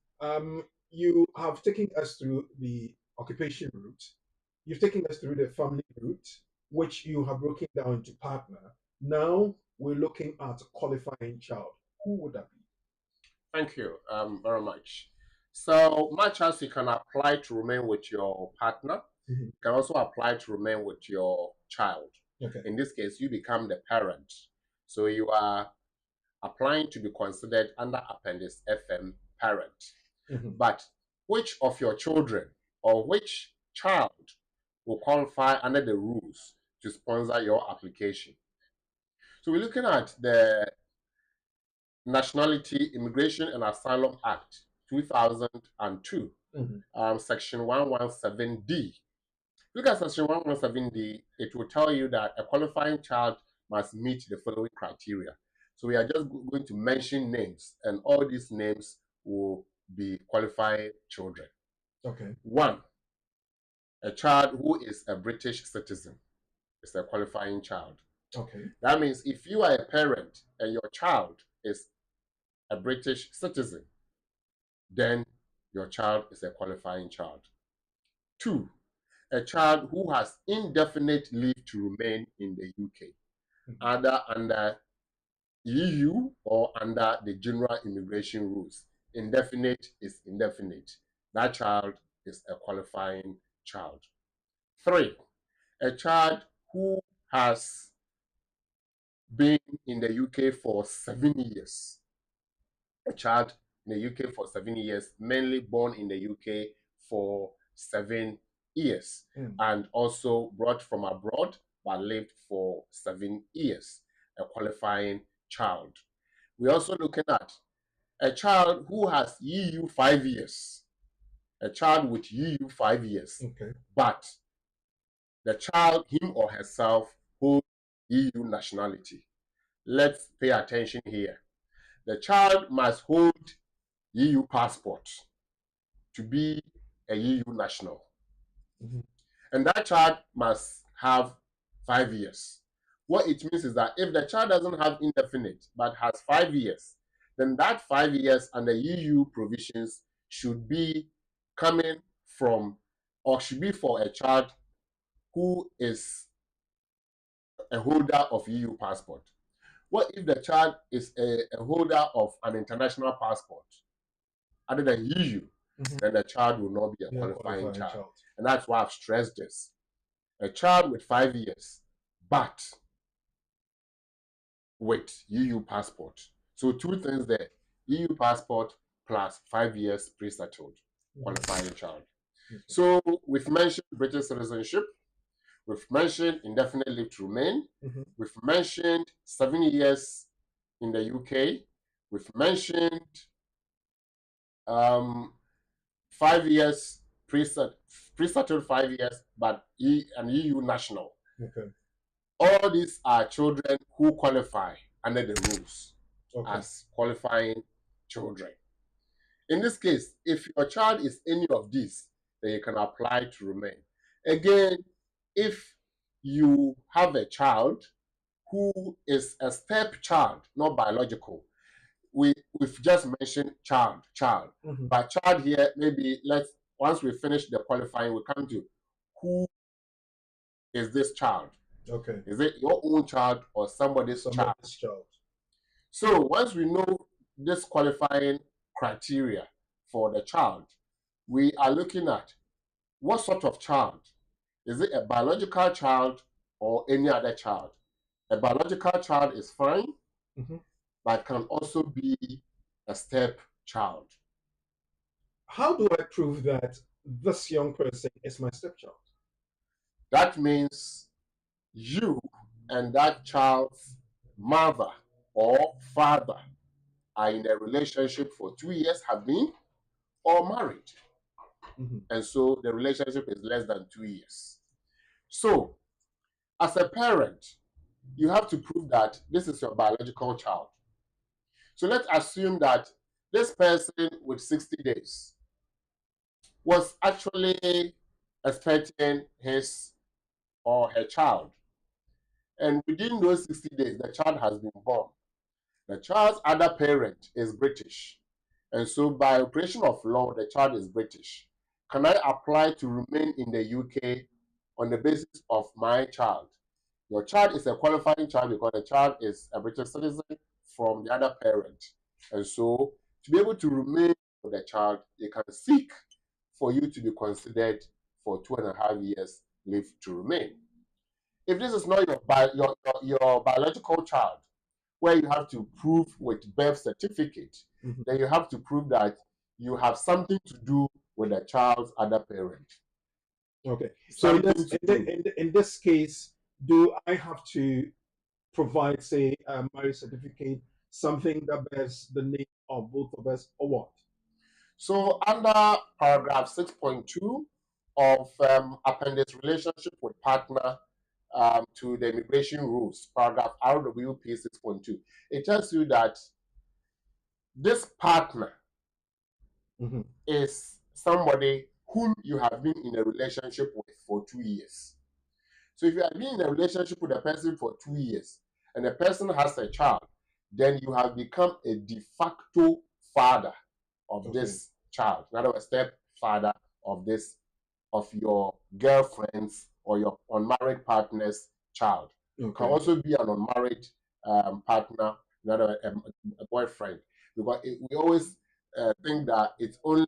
you have taken us through the occupation route. You've taken us through the family route, which you have broken down into partner. Now we're looking at qualifying child. Who would that be? Thank you very much. So much as you can apply to remain with your partner, you can also apply to remain with your child. Okay. In this case, you become the parent. So you are applying to be considered under Appendix FM parent. But which of your children or which child will qualify under the rules to sponsor your application? So we're looking at the Nationality, Immigration and Asylum Act 2002, Section 117D. Look at Section 117D, it will tell you that a qualifying child must meet the following criteria. So we are just going to mention names, and all these names will be qualifying children. Okay. 1, a child who is a British citizen is a qualifying child. Okay. That means if you are a parent and your child is a British citizen, then your child is a qualifying child. 2, a child who has indefinite leave to remain in the UK, either under EU or under the general immigration rules. Indefinite is indefinite. That child is a qualifying child. 3, a child who has been in the UK for 7 years. A child in the UK for 7 years, mainly born in the UK for 7 years, and also brought from abroad but lived for 7 years, a qualifying child. We're also looking at a child who has EU 5 years, a child with EU 5 years, but the child, him or herself, holds EU nationality. Let's pay attention here. The child must hold EU passport to be a EU national. And that child must have 5 years. What it means is that if the child doesn't have indefinite but has 5 years, then that 5 years and the EU provisions should be coming from, or should be for a child who is a holder of EU passport. What if the child is a holder of an international passport other than EU? Then the child will not be a qualifying child. And that's why I've stressed this. a child with 5 years, but with EU passport. So two things there, EU passport plus 5 years pre-settled qualifying child. So we've mentioned British citizenship, we've mentioned indefinite leave to remain, we've mentioned 7 years in the UK, we've mentioned 5 years pre-settled 5 years, but an EU national. Okay. All these are children who qualify under the rules as qualifying children. In this case, if your child is any of these, then you can apply to remain. Again, if you have a child who is a stepchild, not biological, we've just mentioned child, but child here, maybe once we finish the qualifying, we come to who is this child. Okay. Is it your own child or somebody's child? So once we know this qualifying criteria for the child, we are looking at what sort of child. Is it a biological child or any other child? A biological child is fine, but can also be a stepchild. How do I prove that this young person is my stepchild? That means you and that child's mother or father are in a relationship for 2 years, have been, or married. And so the relationship is less than 2 years. So as a parent, you have to prove that this is your biological child. So let's assume that this person with 60 days was actually expecting his or her child. And within those 60 days, the child has been born. The child's other parent is British. And so by operation of law, the child is British. Can I apply to remain in the UK on the basis of my child? Your child is a qualifying child because the child is a British citizen from the other parent. And so to be able to remain with the child, you can seek for you to be considered for 2.5 years leave to remain. If this is not your biological child, where you have to prove with birth certificate, then you have to prove that you have something to do with the child's other parent. Okay. So in this case, do I have to provide, say, a marriage certificate, something that bears the name of both of us, or what? So under paragraph 6.2 of appendix relationship with partner to the immigration rules, paragraph RWP 6.2, it tells you that this partner is somebody whom you have been in a relationship with for 2 years. So if you have been in a relationship with a person for 2 years and the person has a child, then you have become a de facto father of this child. In other words, stepfather of your girlfriend's or your unmarried partner's child. Can also be an unmarried partner, in other words, a boyfriend. Because we always think that it's only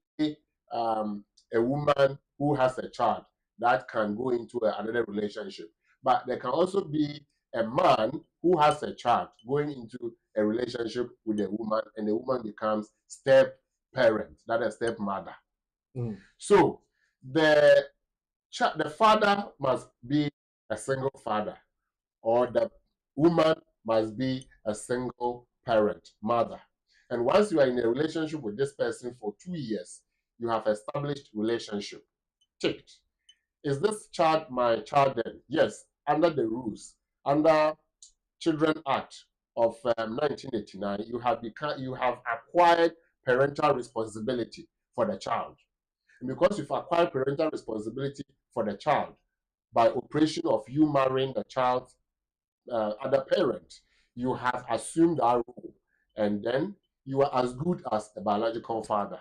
a woman who has a child that can go into another relationship. But there can also be a man who has a child going into a relationship with a woman, and the woman becomes step parent, that is stepmother. So the father must be a single father, or the woman must be a single parent, mother. And once you are in a relationship with this person for 2 years, you have established relationship. Ticked. Is this child my child then? Yes, under the rules, under Children Act of 1989, you have acquired parental responsibility for the child. And because you've acquired parental responsibility for the child by operation of you marrying the child's other parent, you have assumed our role, and then you are as good as a biological father.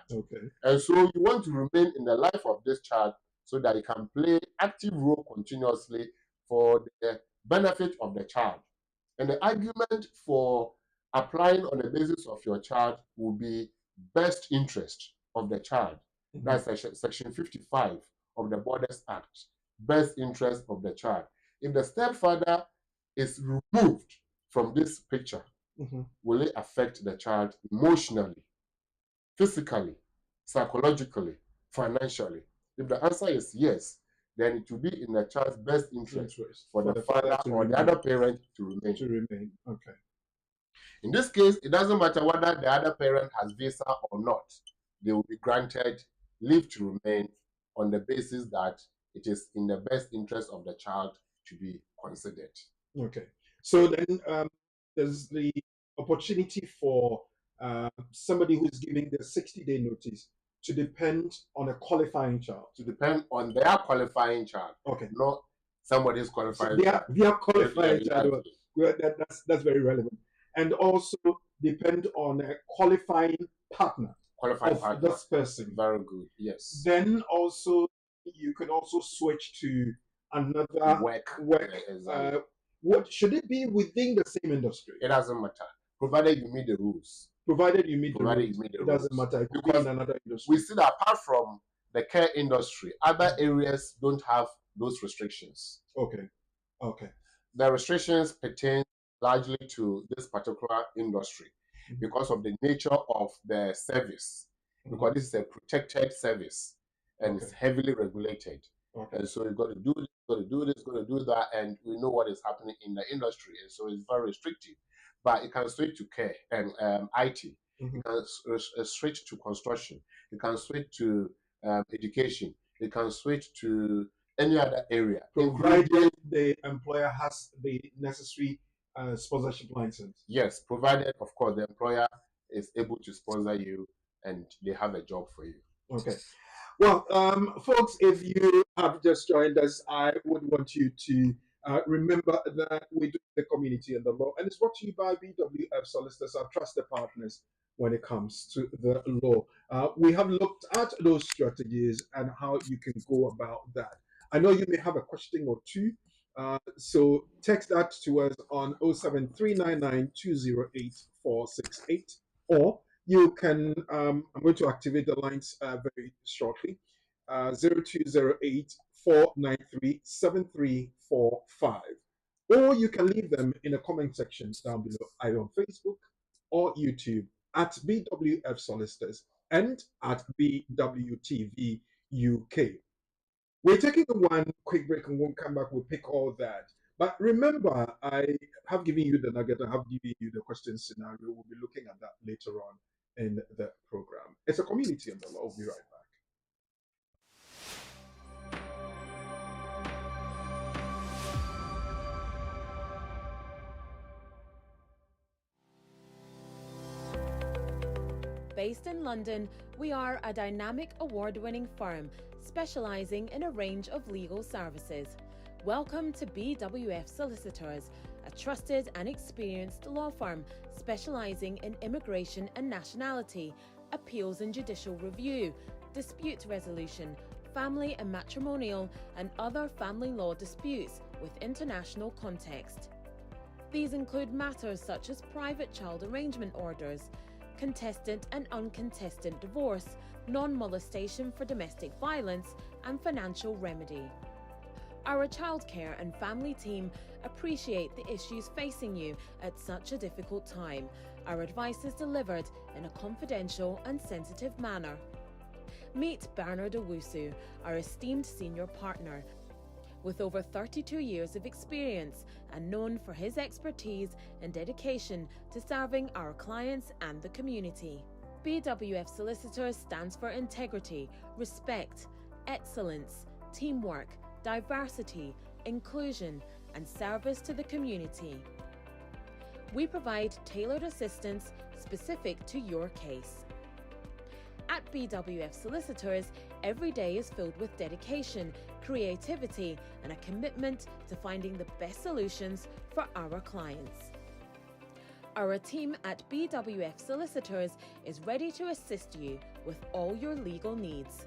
And so you want to remain in the life of this child so that you can play active role continuously for the benefit of the child. And the argument for applying on the basis of your child will be best interest of the child. That's section 55 of the Borders Act. best interest of the child. If the stepfather is removed from this picture, will it affect the child emotionally, physically, psychologically, financially? If the answer is yes, then it will be in the child's best interest for the father or the other parent to remain. Okay. In this case, it doesn't matter whether the other parent has visa or not. They will be granted leave to remain on the basis that it is in the best interest of the child to be considered. Okay. So then there's the opportunity for somebody who's giving the 60-day notice to depend on a qualifying child. To depend on their qualifying child. Okay. Not somebody's qualifying child. Their qualifying child. Well, that's very relevant. And also depend on a qualifying partner of this person. Very good. Yes. Then also you can also switch to another work. Exactly. What should it be within the same industry? It doesn't matter, provided you meet the rules. Provided you meet the rules, it doesn't matter. It could be in another industry. We see that apart from the care industry, other areas don't have those restrictions. Okay. Okay. The restrictions pertain largely to this particular industry because of the nature of the service, because this is a protected service and it's heavily regulated. Okay. And so you've got to do this, got to do this, got to do that, and we know what is happening in the industry, and so it's very restrictive. But it can switch to care and IT. It can switch to construction. It can switch to education. It can switch to any other area, provided the employer has the necessary sponsorship license. Yes, provided, of course, the employer is able to sponsor you and they have a job for you. Okay. Well, folks, if you have just joined us, I would want you to remember that we do the community and the law, and it's brought to you by BWF Solicitors, our trusted partners when it comes to the law. We have looked at those strategies and how you can go about that. I know you may have a question or two, so text that to us on 07399208468, or you can, I'm going to activate the lines very shortly, 0208-493-7345. Or you can leave them in the comment section down below, either on Facebook or YouTube at BWF Solicitors and at BWTV UK. We're taking one quick break and we'll come back, we'll pick all that. But remember, I have given you the nugget, I have given you the question scenario. We'll be looking at that later on in the program. It's a community and the law. We'll be right back. Based in London, we are a dynamic award-winning firm specialising in a range of legal services. Welcome to BWF Solicitors, a trusted and experienced law firm specialising in immigration and nationality, appeals and judicial review, dispute resolution, family and matrimonial, and other family law disputes with international context. These include matters such as private child arrangement orders, contested and uncontested divorce, non-molestation for domestic violence, and financial remedy. Our childcare and family team appreciate the issues facing you at such a difficult time. Our advice is delivered in a confidential and sensitive manner. Meet Bernard Owusu, our esteemed senior partner. With over 32 years of experience and known for his expertise and dedication to serving our clients and the community. BWF Solicitors stands for integrity, respect, excellence, teamwork, diversity, inclusion, and service to the community. We provide tailored assistance specific to your case. At BWF Solicitors, every day is filled with dedication, creativity, and a commitment to finding the best solutions for our clients. Our team at BWF Solicitors is ready to assist you with all your legal needs.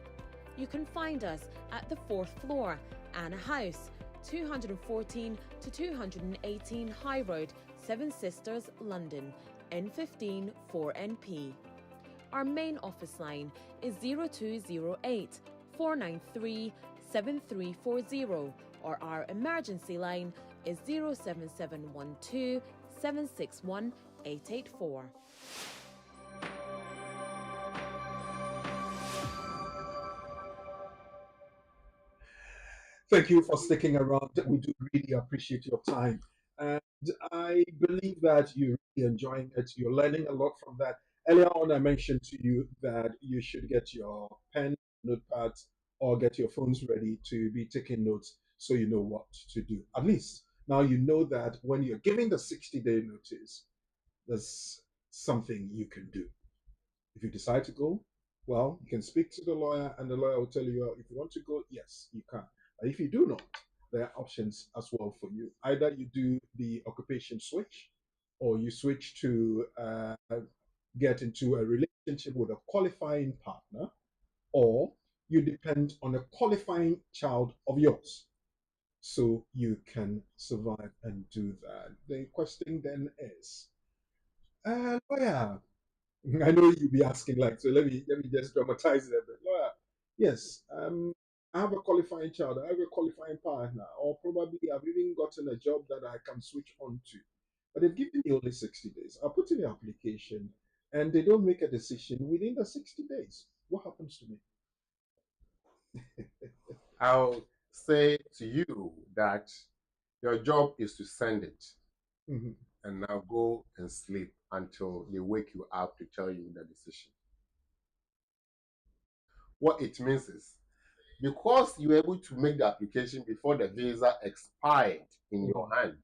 You can find us at the 4th floor, Anna House, 214 to 218 High Road, Seven Sisters, London, N15 4NP. Our main office line is 0208 493 7340 or our emergency line is 07712 761 884. Thank you for sticking around. We do really appreciate your time. And I believe that you're really enjoying it. You're learning a lot from that. Earlier on, I mentioned to you that you should get your pen, notepads, or get your phones ready to be taking notes so you know what to do. At least now you know that when you're giving the 60-day notice, there's something you can do. If you decide to go, well, you can speak to the lawyer, and the lawyer will tell you, well, if you want to go, yes, you can. But if you do not, there are options as well for you. Either you do the occupation switch, or you switch to get into a relationship with a qualifying partner, or you depend on a qualifying child of yours so you can survive and do that. The question then is, lawyer, I know you'll be asking, like, so let me just dramatize it a bit. Lawyer, yes, I have a qualifying child, I have a qualifying partner, or probably I've even gotten a job that I can switch on to. But they've given me only 60 days. I put in the application and they don't make a decision within the 60 days. What happens to me? I'll say to you that your job is to send it. Mhm. And now go and sleep until they wake you up to tell you the decision. What it means is, because you were able to make the application before the visa expired in your hand,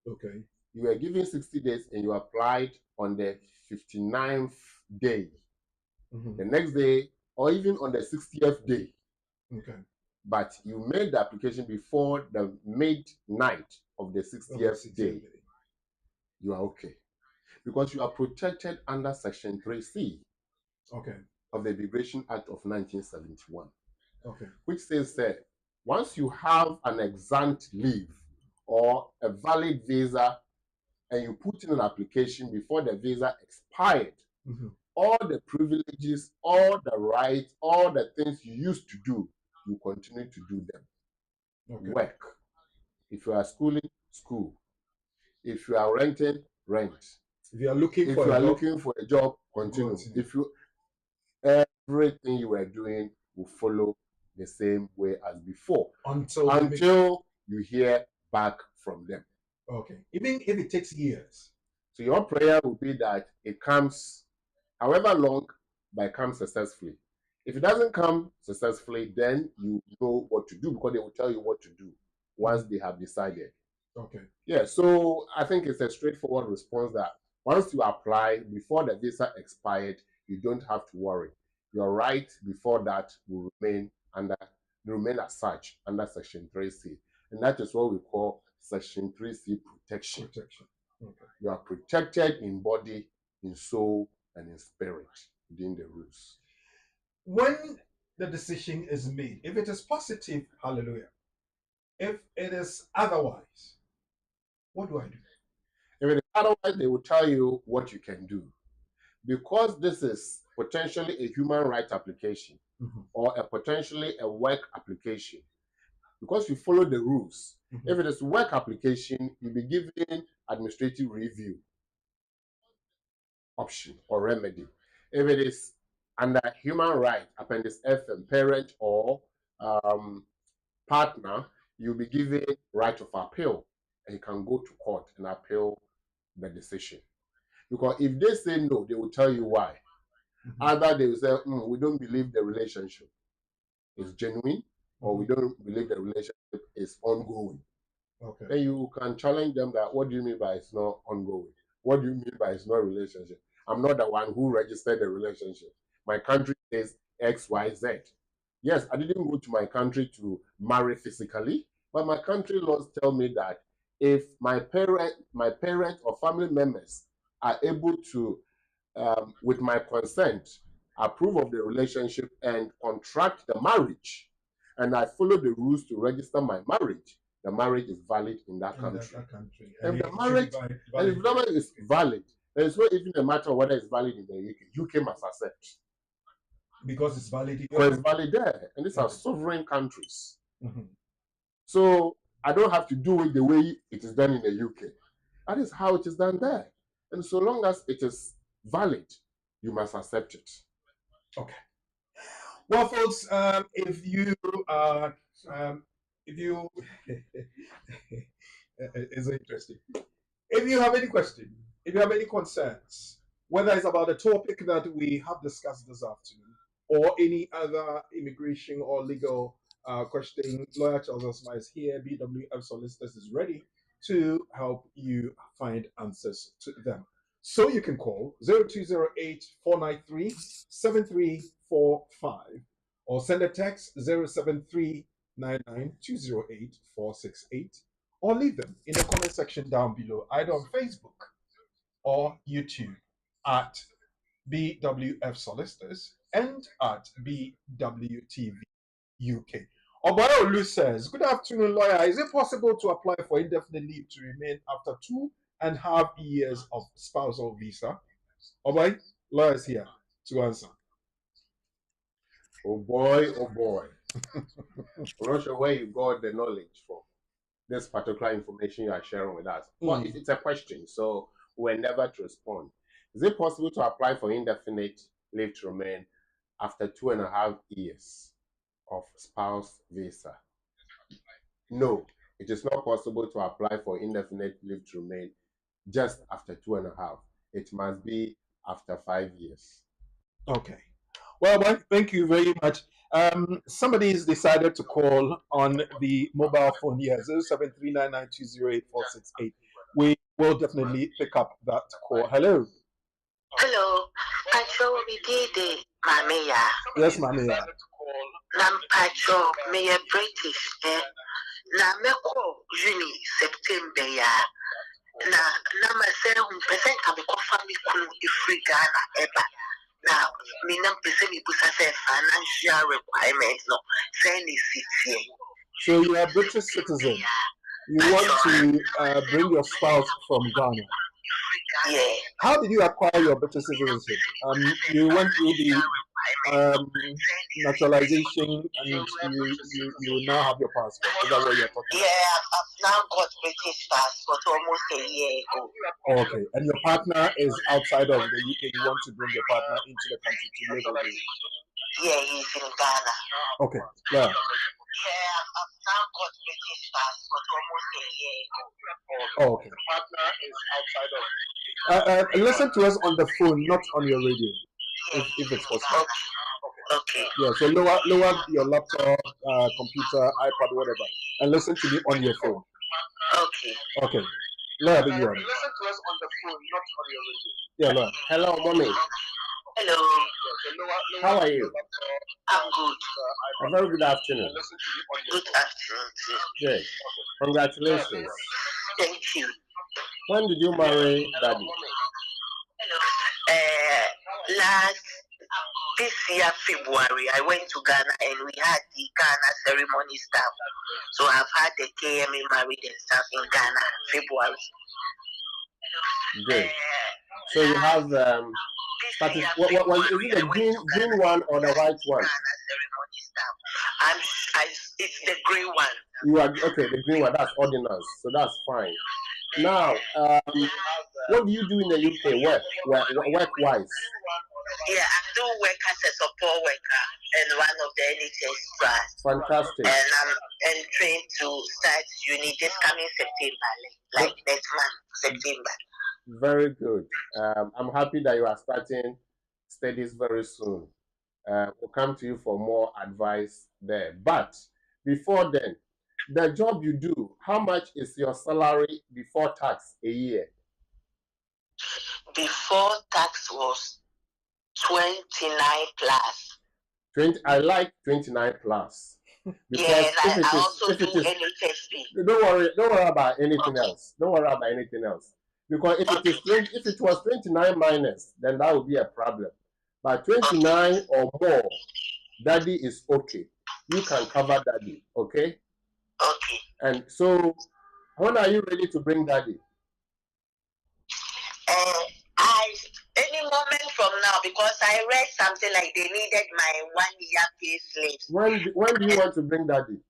Okay. you were given 60 days and you applied on the 59th day. Mhm. The next day, or even on the 60th day, Okay. but you made the application before the midnight of the 60th day, you are okay. Because you are protected under Section 3C Okay. of the Immigration Act of 1971, Okay. which says that once you have an exempt leave or a valid visa and you put in an application before the visa expired, Mhm. all the privileges, all the rights, all the things you used to do, you continue to do them. Okay. Work. If you are schooling, school. If you are renting, rent. If you are looking If for you a are job, looking for a job, continue. If you everything you were doing will follow the same way as before until you hear back from them. Okay. Even if it takes years. So your prayer will be that it comes however long, but it comes successfully. If it doesn't come successfully, then you know what to do because they will tell you what to do once they have decided. Okay. Yeah, so I think it's a straightforward response that once you apply before the visa expired, you don't have to worry. Your right before that will remain as such under Section 3C. And that is what we call Section 3C protection. Okay. You are protected in body, in soul, and in spirit within the rules. When the decision is made, if it is positive, hallelujah. If it is otherwise, what do I do? If it is otherwise, they will tell you what you can do. Because this is potentially a human rights application or potentially a work application, because you follow the rules. If it is work application, you'll be given administrative review option or remedy. If it is under human right, Appendix F and parent or partner, you'll be given right of appeal and you can go to court and appeal the decision. Because if they say no, they will tell you why. Either they will say, we don't believe the relationship is genuine, or we don't believe the relationship is ongoing. Okay. Then you can challenge them that, what do you mean by it's not ongoing? What do you mean by it's not a relationship? I'm not the one who registered the relationship. My country says X, Y, Z. Yes, I didn't go to my country to marry physically, but my country laws tell me that if my parent or family members are able to, with my consent, approve of the relationship and contract the marriage, and I follow the rules to register my marriage, the marriage is valid in that country. And if the marriage is valid, then it's not even a matter of whether it's valid in the UK. UK must accept. Because it's valid. Because it's valid there. And these are sovereign countries. So I don't have to do it the way it is done in the UK. That is how it is done there. And so long as it is valid, you must accept it. Okay. Well, folks, if you it's interesting. If you have any question, if you have any concerns, whether it's about the topic that we have discussed this afternoon or any other immigration or legal question, Lawyer Charles Osma is here. BWF Solicitors is ready to help you find answers to them. So you can call 0208 493 7345 or send a text 073 468 or leave them in the comment section down below, either on Facebook or YouTube at BWF Solicitors and at BWTV UK. Obayo says, good afternoon, lawyer. Is it possible to apply for indefinite leave to remain after 2.5 years of spousal visa? Obayo, lawyer is here to answer. Oh boy, oh boy. I'm not sure where you got the knowledge for this particular information you are sharing with us. But it's a question, so we'll endeavor to respond. Is it possible to apply for indefinite leave to remain after 2.5 years of spouse visa? No, it is not possible to apply for indefinite leave to remain just after 2.5. It must be after 5 years. Okay. Well, thank you very much. Somebody's decided to call on the mobile phone here, 0739920848. We will definitely pick up that call. Hello. Hello. Pacho Midide Mamea. Yes, Mamea. Nam Pacho Mea British. Na meko Juni September ya. Na namase umpese kamiko family kunu ifri Ghana eba. Now, me nam pese mi busa say financial requirements no. Say ni city. So you are a British citizen. You want to bring your spouse from Ghana. Yeah. How did you acquire your British citizenship? You went through the naturalization and you now have your passport. Is that what you're talking about? Yeah, I've now got British passport almost a year ago. Okay, and your partner is outside of the UK. You want to bring your partner into the country to live with you? Yeah, he's in Ghana. Okay, yeah. Yeah, I've now got British passport almost a year ago. Oh, okay. The partner is outside of listen to us on the phone, not on your radio, if it's possible. Okay. Yeah, so lower your laptop, computer, iPad, whatever, and listen to me on your phone. Okay. Okay. Lower the listen to us on the phone, not on your radio. Yeah, lower. Hello, mommy. Hello. How are you? I'm good. A very good afternoon. Good afternoon. Good. Congratulations. Thank you. When did you marry Daddy? This year February, I went to Ghana and we had the Ghana ceremony stuff. So I've had the KMA married and stuff in Ghana February. Good. So you have started. What is it, the green one or the white one? It's the green one. You are okay. The green one. That's ordinance. So that's fine. Now, what do you do in the UK? Work-wise? Yeah, I do work as a support worker and one of the NHS trusts. Fantastic. And I'm trained to start uni this coming September, like next month, September. Very good. I'm happy that you are starting studies very soon. We'll come to you for more advice there. But before then, the job you do, how much is your salary before tax a year? Before tax was 29 plus. 20. I like 29 plus. Because I also do NHSP. Don't worry about anything else. Don't worry about anything else. Because if it was 29 minus, then that would be a problem. But 29 or more, Daddy is okay. You can cover Daddy, okay? Okay. And so, when are you ready to bring Daddy? Any moment from now, because I read something like they needed my 1 year pay slips. When do you want to bring Daddy?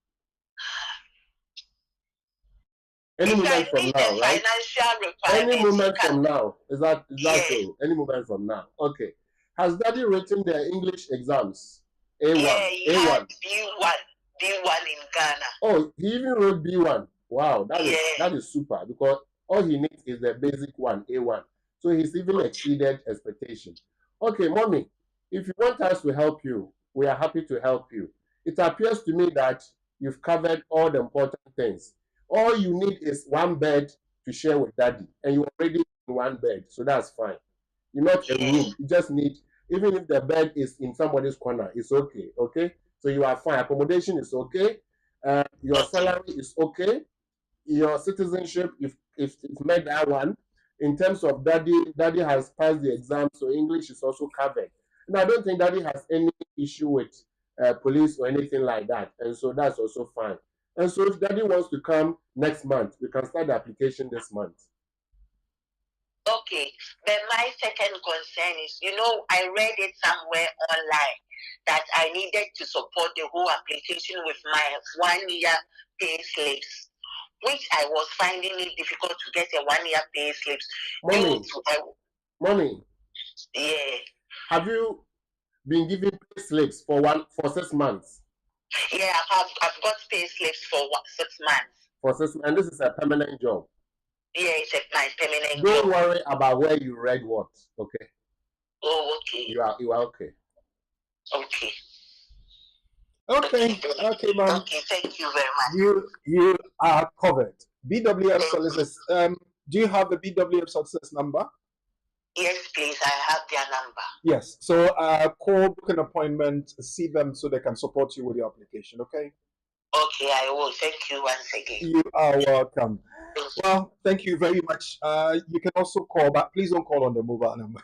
Any If I moment from meet now, the right? financial Any requirements, moment from now. Is that yes, so? Any moment from now. Okay. Has Daddy written their English exams? A1. yeah, he A1. had B1 in Ghana. Oh, he even wrote B1. Wow, Yeah. that is super, because all he needs is the basic one, A1. So he's even exceeded expectation. Okay, mommy, if you want us to help you, we are happy to help you. It appears to me that you've covered all the important things. All you need is one bed to share with daddy, and you're already in one bed, so that's fine. You're not a room. You just need, even if the bed is in somebody's corner, it's okay. Okay, so you are fine. Accommodation is okay. Your salary is okay. Your citizenship, if made that one. In terms of daddy has passed the exam, so English is also covered. And I don't think daddy has any issue with police or anything like that, and so that's also fine. And so if daddy wants to come next month, we can start the application this month. Okay, but my second concern is, I read it somewhere online that I needed to support the whole application with my 1 year pay slips, which I was finding it difficult to get a 1 year pay slips. Mommy. Yeah. Have you been given pay slips for 6 months? Yeah, I've got pay slips for 6 months. For 6 months, and this is a permanent job. Yeah, it's my permanent job. Don't worry about where you read what, okay? Oh, okay. You are okay. Okay. Okay, ma'am. Okay, thank you very much. You are covered. BWF solicitors. Do you have the BWF solicitors number? Yes, please. I have their number. Yes. So call, book an appointment, see them so they can support you with your application. Okay. Okay, I will. Thank you once again. You are welcome. Well, thank you very much. You can also call, but please don't call on the mobile number.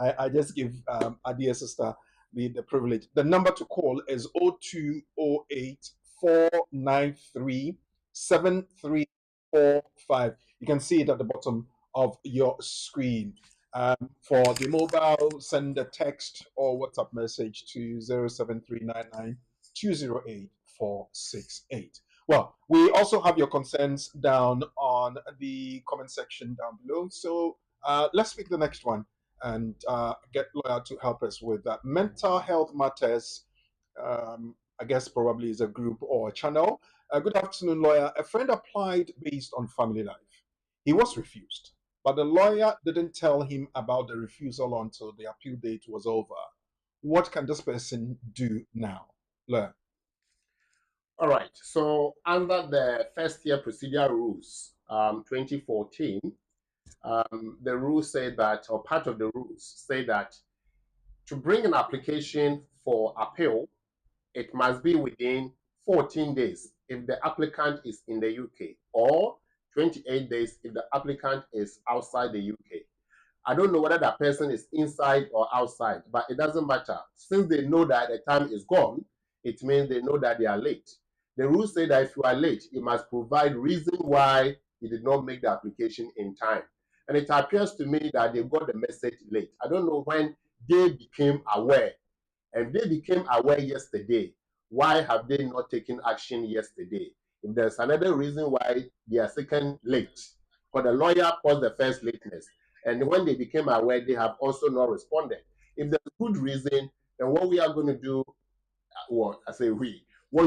I just give our dear sister the privilege. The number to call is 0208 493 7345. You can see it at the bottom of your screen. For the mobile, send a text or WhatsApp message to 07399 208 468. Well, we also have your concerns down on the comment section down below. So let's pick the next one and get Lawyer to help us with that. Mental health matters, I guess probably is a group or a channel. Good afternoon, Lawyer. A friend applied based on family life. He was refused, but the lawyer didn't tell him about the refusal until the appeal date was over. What can this person do now? Lawyer. All right. So under the first year procedure rules, 2014, the rules say that, or part of the rules say that, to bring an application for appeal, it must be within 14 days if the applicant is in the UK, or 28 days if the applicant is outside the UK. I don't know whether that person is inside or outside, but it doesn't matter. Since they know that the time is gone, it means they know that they are late. The rules say that if you are late, you must provide reason why you did not make the application in time. And it appears to me that they got the message late. I don't know when they became aware. And they became aware yesterday. Why have they not taken action yesterday? If there's another reason why they are second late, because the lawyer caused the first lateness. And when they became aware, they have also not responded. If there's good reason, then what we are going to do, what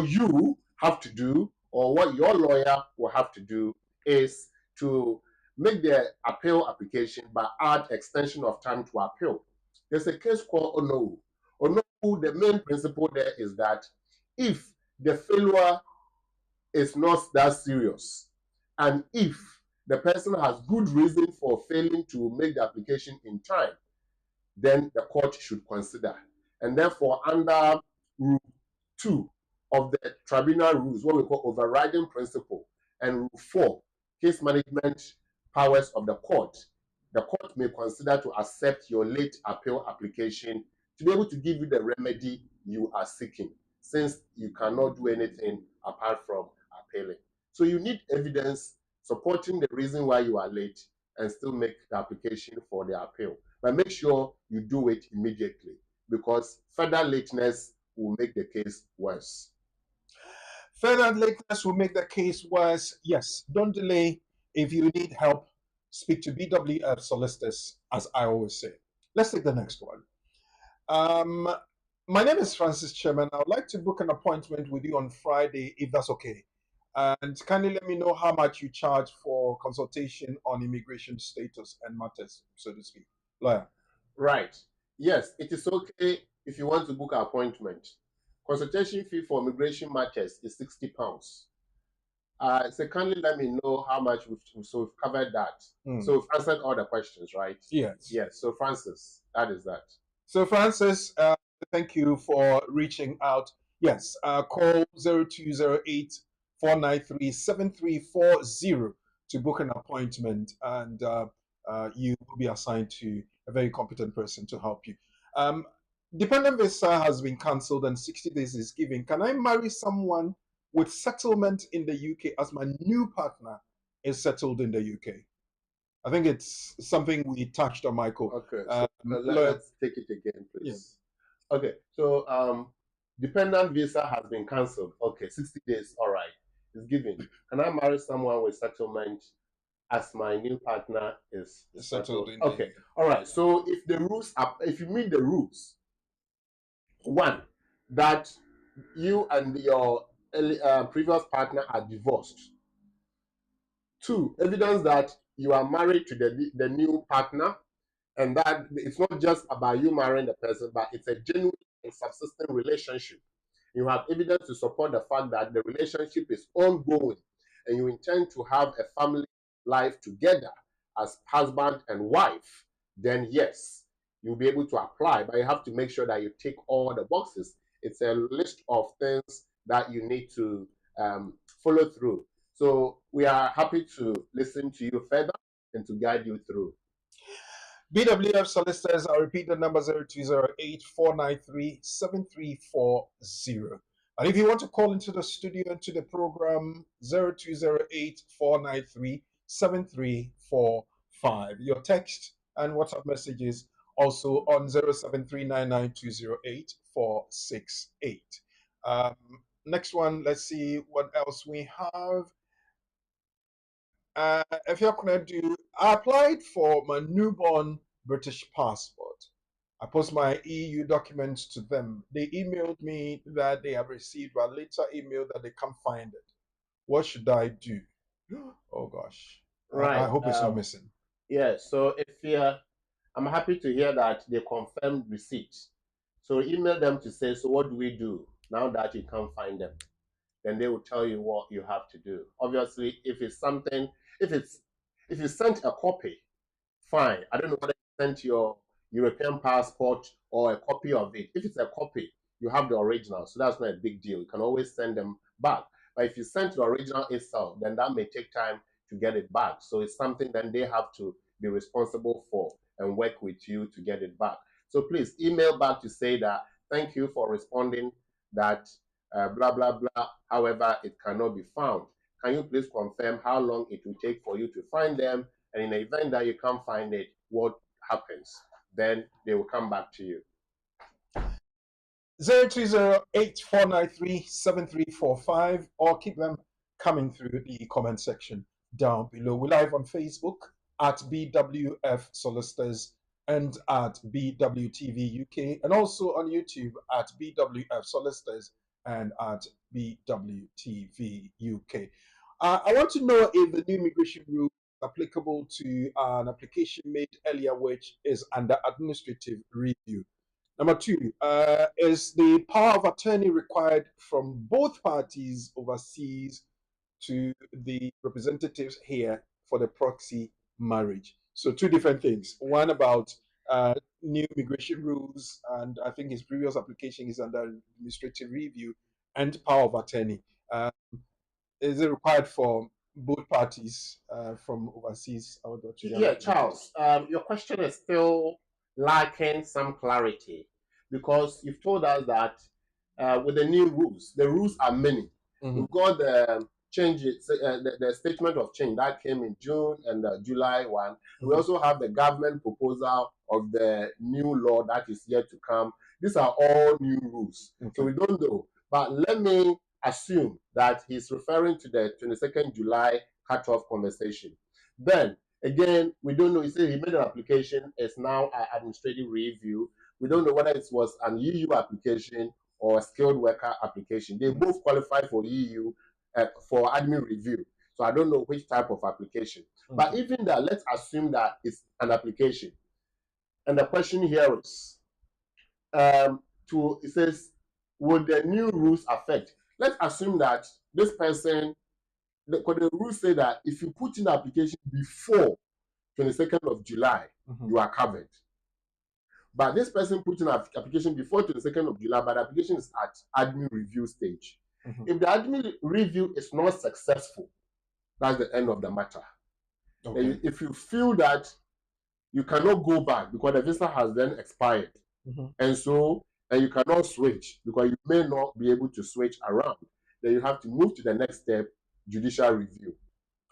you have to do, or what your lawyer will have to do, is to make the appeal application but add extension of time to appeal. There's a case called Onowu. Onowu, the main principle there is that if the failure is not that serious, and if the person has good reason for failing to make the application in time, then the court should consider. And therefore, under Rule 2 of the tribunal rules, what we call overriding principle, and Rule 4, case management powers of the court may consider to accept your late appeal application to be able to give you the remedy you are seeking, since you cannot do anything apart from appealing. So you need evidence supporting the reason why you are late and still make the application for the appeal. But make sure you do it immediately, because further lateness will make the case worse. Further lateness will make the case worse. Yes, don't delay. If you need help, speak to BWF solicitors, as I always say. Let's take the next one. My name is Francis Chairman. I would like to book an appointment with you on Friday, if that's okay. And kindly let me know how much you charge for consultation on immigration status and matters, so to speak. Lawyer. Right. Yes, it is okay if you want to book an appointment. Consultation fee for immigration matters is £60. So kindly let me know how much we've covered that. So we've answered all the questions, right? Yes. Yes. So Francis, that is that. So Francis, thank you for reaching out. Yes, call 0208 493 7340 to book an appointment, and you will be assigned to a very competent person to help you. Dependent visa has been cancelled and 60 days is given. Can I marry someone with settlement in the UK as my new partner is settled in the UK? I think it's something we touched on, Michael. Okay, so let's take it again, please. Yeah. Okay, so dependent visa has been cancelled. Okay, 60 days, all right, it's given. Can I marry someone with settlement as my new partner is settled? Okay, all right. So if the rules are, if you meet the rules, one, that you and your previous partner are divorced. Two, evidence that you are married to the new partner, and that it's not just about you marrying the person, but it's a genuine and subsistent relationship. You have evidence to support the fact that the relationship is ongoing and you intend to have a family life together as husband and wife, then yes, you'll be able to apply, but you have to make sure that you tick all the boxes. It's a list of things that you need to follow through. So we are happy to listen to you further and to guide you through. BWF solicitors, I'll repeat the number 0208 493 7340. And if you want to call into the studio, into the program, 0208 493 7345. Your text and WhatsApp messages also on 07399208 468. Next one, let's see what else we have. If you're going to do, I applied for my newborn British passport. I post my EU documents to them. They emailed me that they have received, but later emailed that they can't find it. What should I do? Oh gosh. Right. I hope it's not missing. Yeah, so if I'm happy to hear that they confirmed receipt. So email them to say, so what do we do now that you can't find them? Then they will tell you what you have to do. Obviously, if it's something, if you sent a copy, fine. I don't know whether you sent your European passport or a copy of it. If it's a copy, you have the original, so that's not a big deal. You can always send them back. But if you sent the original itself, then that may take time to get it back. So it's something then they have to be responsible for and work with you to get it back. So please email back to say that, thank you for responding that blah, blah, blah. However, it cannot be found. Can you please confirm how long it will take for you to find them? And in the event that you can't find it, what happens? Then they will come back to you. 0208 493 7345, or keep them coming through the comment section down below. We're live on Facebook at BWF Solicitors and at BWTV UK, and also on YouTube at BWF Solicitors and at BWTV UK. I want to know if the new immigration rule is applicable to an application made earlier, which is under administrative review. Number two, is the power of attorney required from both parties overseas to the representatives here for the proxy marriage? So two different things. One about new immigration rules, and I think his previous application is under administrative review, and power of attorney. Is it required for both parties from overseas? Yeah, Charles, your question is still lacking some clarity, because you've told us that with the new rules, the rules are many. We've got the changes, the statement of change that came in June and July 1. We also have the government proposal of the new law that is yet to come. These are all new rules. So we don't know. But let me assume that he's referring to the 22nd July cutoff conversation. Then again, we don't know. He said he made an application. It's now an administrative review. We don't know whether it was an EU application or a skilled worker application. They both qualify for EU for admin review. So I don't know which type of application. But even that, let's assume that it's an application. And the question here is, it says, would the new rules affect? Let's assume that this person, because the rules say that if you put in the application before 22nd of July, you are covered. But this person put in an application before 22nd of July, but the application is at admin review stage. If the admin review is not successful, that's the end of the matter. Okay. If you feel that you cannot go back because the visa has then expired, and you cannot switch because you may not be able to switch around, then you have to move to the next step, judicial review,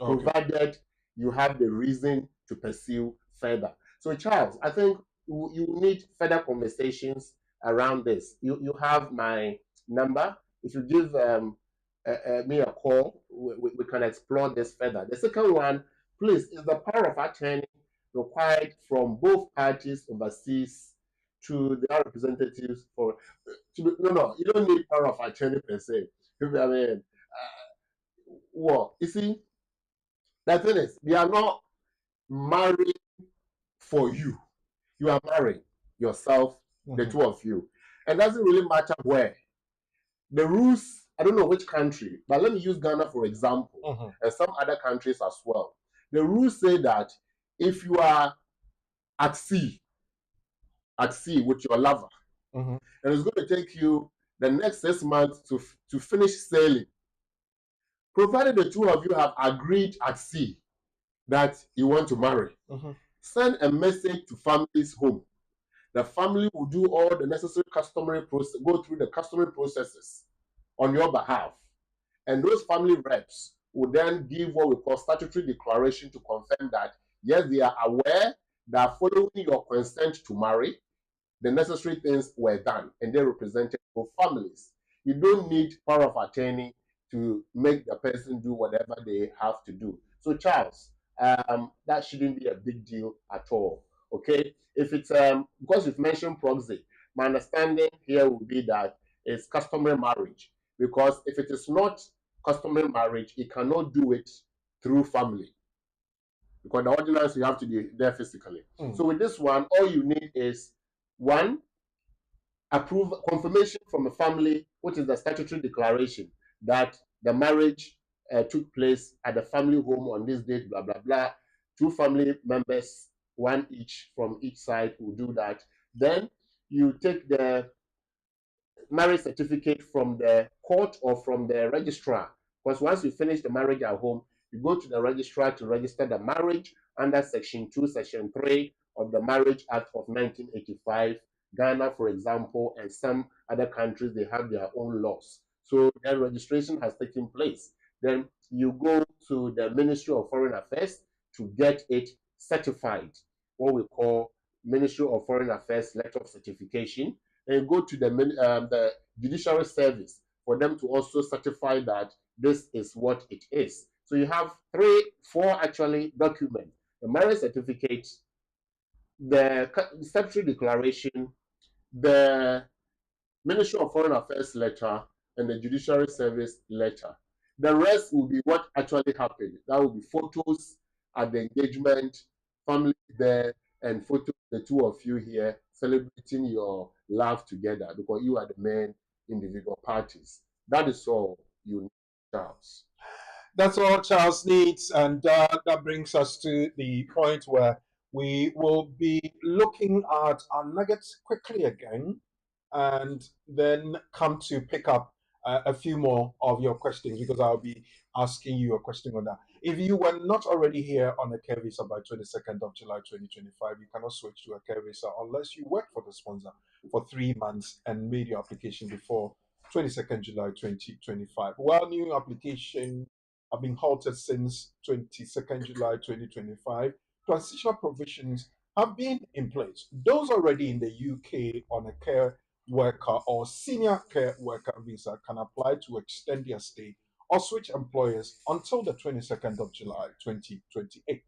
provided you have the reason to pursue further. So Charles, I think you need further conversations around this. You have my number. If you give me a call, we can explore this further. The second one, please, is the power of attorney required from both parties overseas to their representatives for no, you don't need power of attorney per se. I mean, you see, the thing is, we are not married for you. You are marrying yourself, the two of you. And it doesn't really matter where. The rules, I don't know which country, but let me use Ghana for example, and some other countries as well. The rules say that if you are at sea with your lover, and it's going to take you the next 6 months to finish sailing, provided the two of you have agreed at sea that you want to marry, send a message to families home. The family will do all the necessary customary process, go through the customary processes on your behalf. And those family reps will then give what we call statutory declaration to confirm that, yes, they are aware that following your consent to marry, the necessary things were done, and they represented both families. You don't need power of attorney to make the person do whatever they have to do. So Charles, that shouldn't be a big deal at all. Okay, if it's because you've mentioned proxy, my understanding here would be that it's customary marriage, because if it is not customary marriage, it cannot do it through family, because the ordinance you have to be there physically. So with this one, all you need is one, confirmation from a family, which is the statutory declaration that the marriage took place at the family home on this date, blah, blah, blah. Two family members, one each from each side, will do that. Then you take the marriage certificate from the court or from the registrar, because once you finish the marriage at home, you go to the registrar to register the marriage under Section 2, Section 3 of the Marriage Act of 1985. Ghana, for example, and some other countries, they have their own laws. So their registration has taken place. Then you go to the Ministry of Foreign Affairs to get it certified, what we call Ministry of Foreign Affairs letter of certification. And you go to the Judiciary Service for them to also certify that this is what it is. So you have four actually documents: the marriage certificate, the statutory declaration, the Ministry of Foreign Affairs letter, and the Judiciary Service letter. The rest will be what actually happened. That will be photos at the engagement, family there, and photos of the two of you here celebrating your love together, because you are the main individual parties. That is all you need, Charles. That's all Charles needs, and that brings us to the point where we will be looking at our nuggets quickly again, and then come to pick up a few more of your questions, because I'll be asking you a question on that. If you were not already here on a care visa by 22nd of July 2025, you cannot switch to a care visa unless you work for the sponsor for 3 months and made your application before 22nd July 2025. While new application have been halted since 22nd July 2025, transitional provisions have been in place. Those already in the UK on a care worker or senior care worker visa can apply to extend their stay or switch employers until the 22nd of July 2028.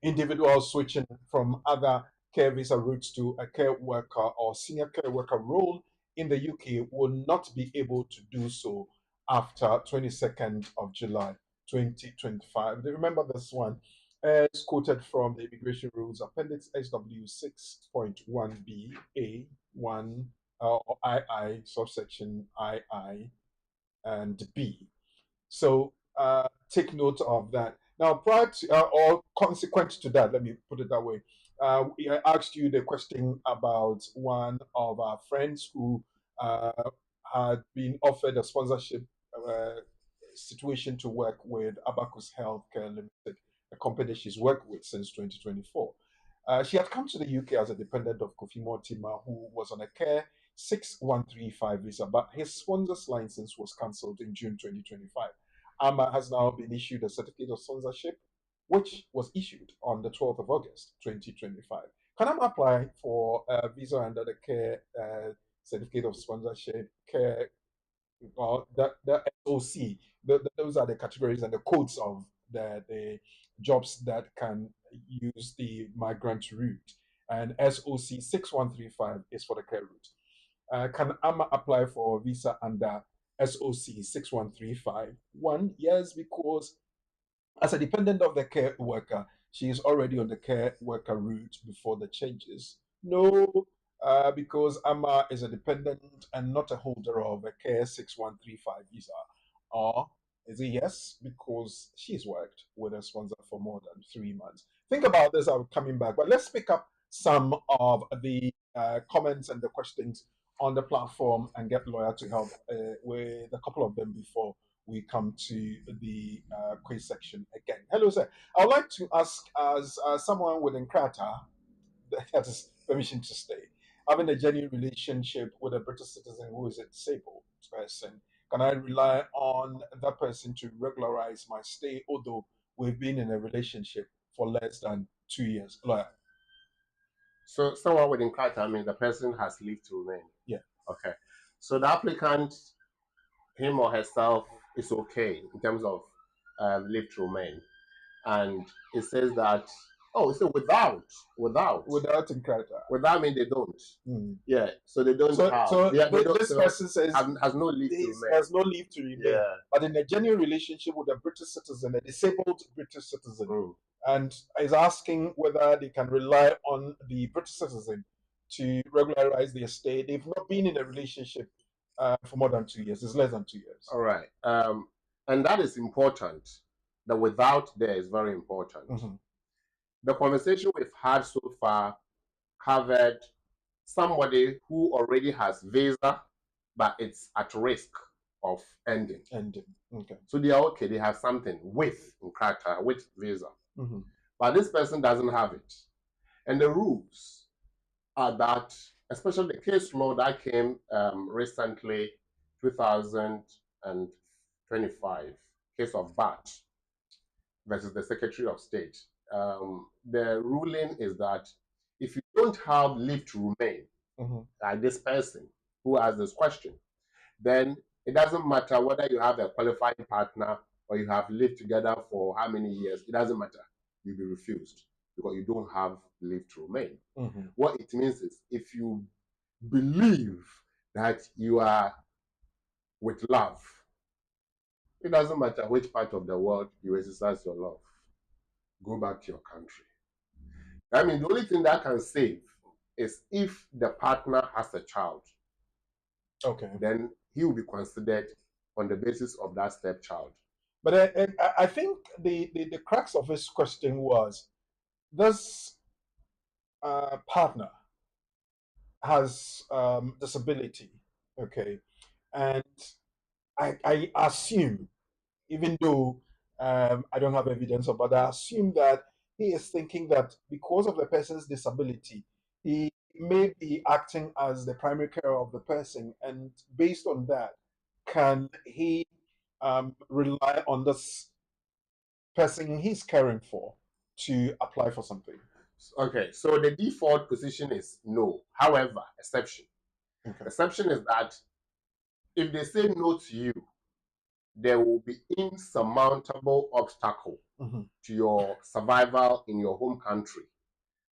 Individuals switching from other care visa routes to a care worker or senior care worker role in the UK will not be able to do so after 22nd of July 2025. Remember this one as quoted from the Immigration Rules Appendix SW 6.1b A1 or II subsection II and B. So take note of that. Now, prior to, or consequent to that, let me put it that way. I asked you the question about one of our friends who uh, had been offered a sponsorship uh, situation to work with Abacus Healthcare Limited, a company she's worked with since 2024. She had come to the UK as a dependent of Kofi Mortimer, who was on a care 6135 visa, but his sponsor's license was cancelled in June 2025. Amma has now been issued a certificate of sponsorship, which was issued on the 12th of August 2025. Can Amma apply for a visa under the care certificate of sponsorship, care, or the SOC? Those are the categories and the codes of the jobs that can use the migrant route. And SOC 6135 is for the care route. Can Amma apply for a visa under SOC 6135? One, yes, because as a dependent of the care worker, she is already on the care worker route before the changes. No, because Amma is a dependent and not a holder of a care 6135 visa. Or is it yes, because she's worked with a sponsor for more than 3 months? Think about this, I'm coming back. But let's pick up some of the comments and the questions on the platform and get Lawyer to help with a couple of them before we come to the quiz section again. Hello, sir. I would like to ask, as someone with Enkrata, that is permission to stay, having a genuine relationship with a British citizen who is a disabled person, can I rely on that person to regularize my stay, although we've been in a relationship for less than 2 years? Lawyer. So someone with Enkrata, I mean, the person has leave to remain. Yeah. Okay. So the applicant, him or herself, is okay in terms of leave to remain. And it says that, oh, it's without Enkrata. Without mean they don't. Yeah, so they don't have. So this person says has no leave to remain. Has no leave to remain. Yeah. But in a genuine relationship with a British citizen, a disabled British citizen, and is asking whether they can rely on the British citizen to regularize their stay. They've not been in a relationship for more than 2 years. It's less than 2 years. All right. And that is important. The without there is very important. The conversation we've had so far covered somebody who already has visa, but it's at risk of ending. Okay. So they are okay. They have something with Enkrata, with visa. But this person doesn't have it. And the rules are that, especially the case law that came recently, 2025, case of Bat versus the Secretary of State. The ruling is that if you don't have leave to remain, like this person who asked this question, then it doesn't matter whether you have a qualifying partner or you have lived together for how many years, it doesn't matter. You'll be refused because you don't have leave to remain. What it means is if you believe that you are with love, it doesn't matter which part of the world you exercise your love. Go back to your country. I mean, the only thing that can save is if the partner has a child. Okay. Then he will be considered on the basis of that stepchild. But I think the crux of his question was, this partner has disability, okay, and I assume, even though I don't have evidence of, but I assume that he is thinking that because of the person's disability, he may be acting as the primary carer of the person, and based on that, can he rely on this person he's caring for to apply for something? Okay, so the default position is no. However, exception. Okay. Exception is that if they say no to you, there will be insurmountable obstacle to your survival in your home country,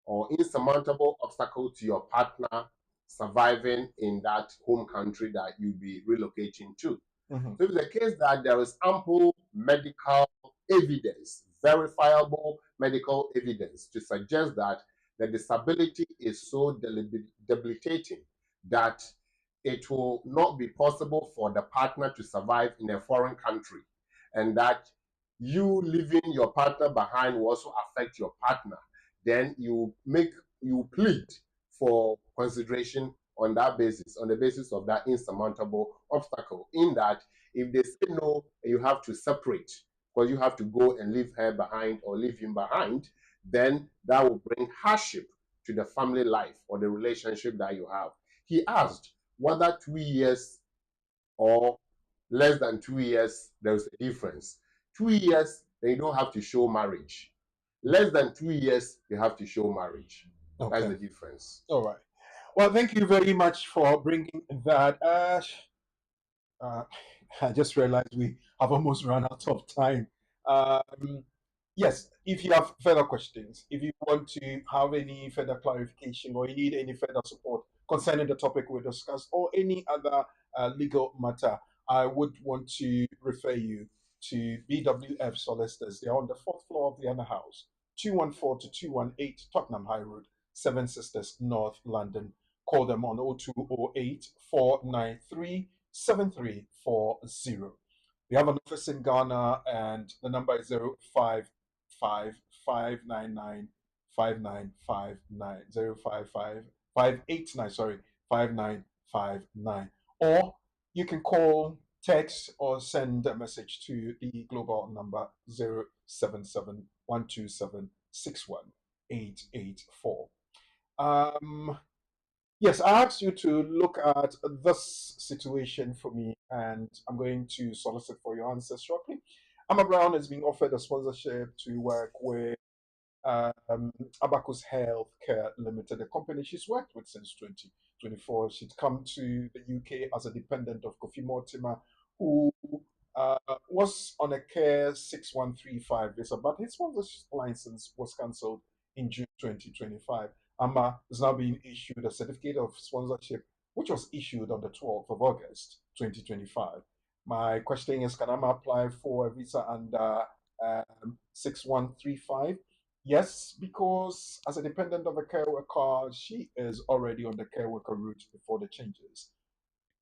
or insurmountable obstacle to your partner surviving in that home country that you'll be relocating to. So it's the case that there is ample medical evidence, verifiable medical evidence to suggest that the disability is so debilitating that it will not be possible for the partner to survive in a foreign country, and that you leaving your partner behind will also affect your partner, then you plead for consideration on that basis, on the basis of that insurmountable obstacle, in that if they say no, you have to separate, because you have to go and leave her behind or leave him behind, then that will bring hardship to the family life or the relationship that you have. He asked whether 2 years or less than 2 years, there's a difference. 2 years, then you don't have to show marriage. Less than 2 years, you have to show marriage. Okay. That's the difference. All right. Well, thank you very much for bringing that. I just realized we have almost run out of time. Yes, if you have further questions, if you want to have any further clarification or you need any further support concerning the topic we discussed or any other legal matter, I would want to refer you to BWF Solicitors. They're on the fourth floor of the Anna House, 214 to 218 Tottenham High Road, Seven Sisters, North London. Call them on 0208 493 7340. We have an office in Ghana, and the number is 055 599 5959 055 589, sorry, 5959. Or you can call, text, or send a message to the global number 077 127 61884. Yes, I asked you to look at this situation for me, and I'm going to solicit for your answers shortly. Amma Brown is being offered a sponsorship to work with Abacus Health Care Limited, a company she's worked with since 2024. She'd come to the UK as a dependent of Kofi Mortimer, who was on a Care 6135 visa, but his sponsorship license was cancelled in June 2025. Amma is now being issued a certificate of sponsorship, which was issued on the 12th of August 2025. My question is, can Amma apply for a visa under 6135? Yes, because as a dependent of a care worker, she is already on the care worker route before the changes.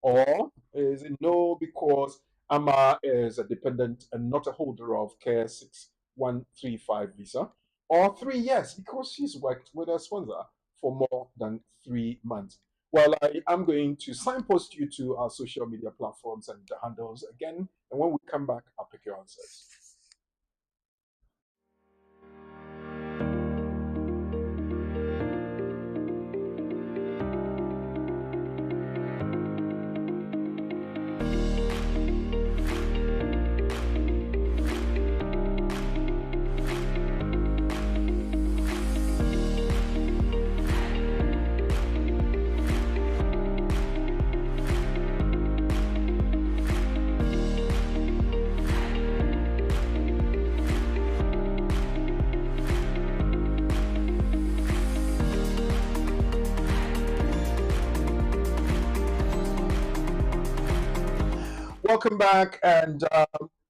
Or is it no, because Amma is a dependent and not a holder of Care 6135 visa? Or 3 years, because she's worked with a sponsor for more than 3 months. Well, I am going to signpost you to our social media platforms and the handles again. And when we come back, I'll pick your answers. Welcome back, and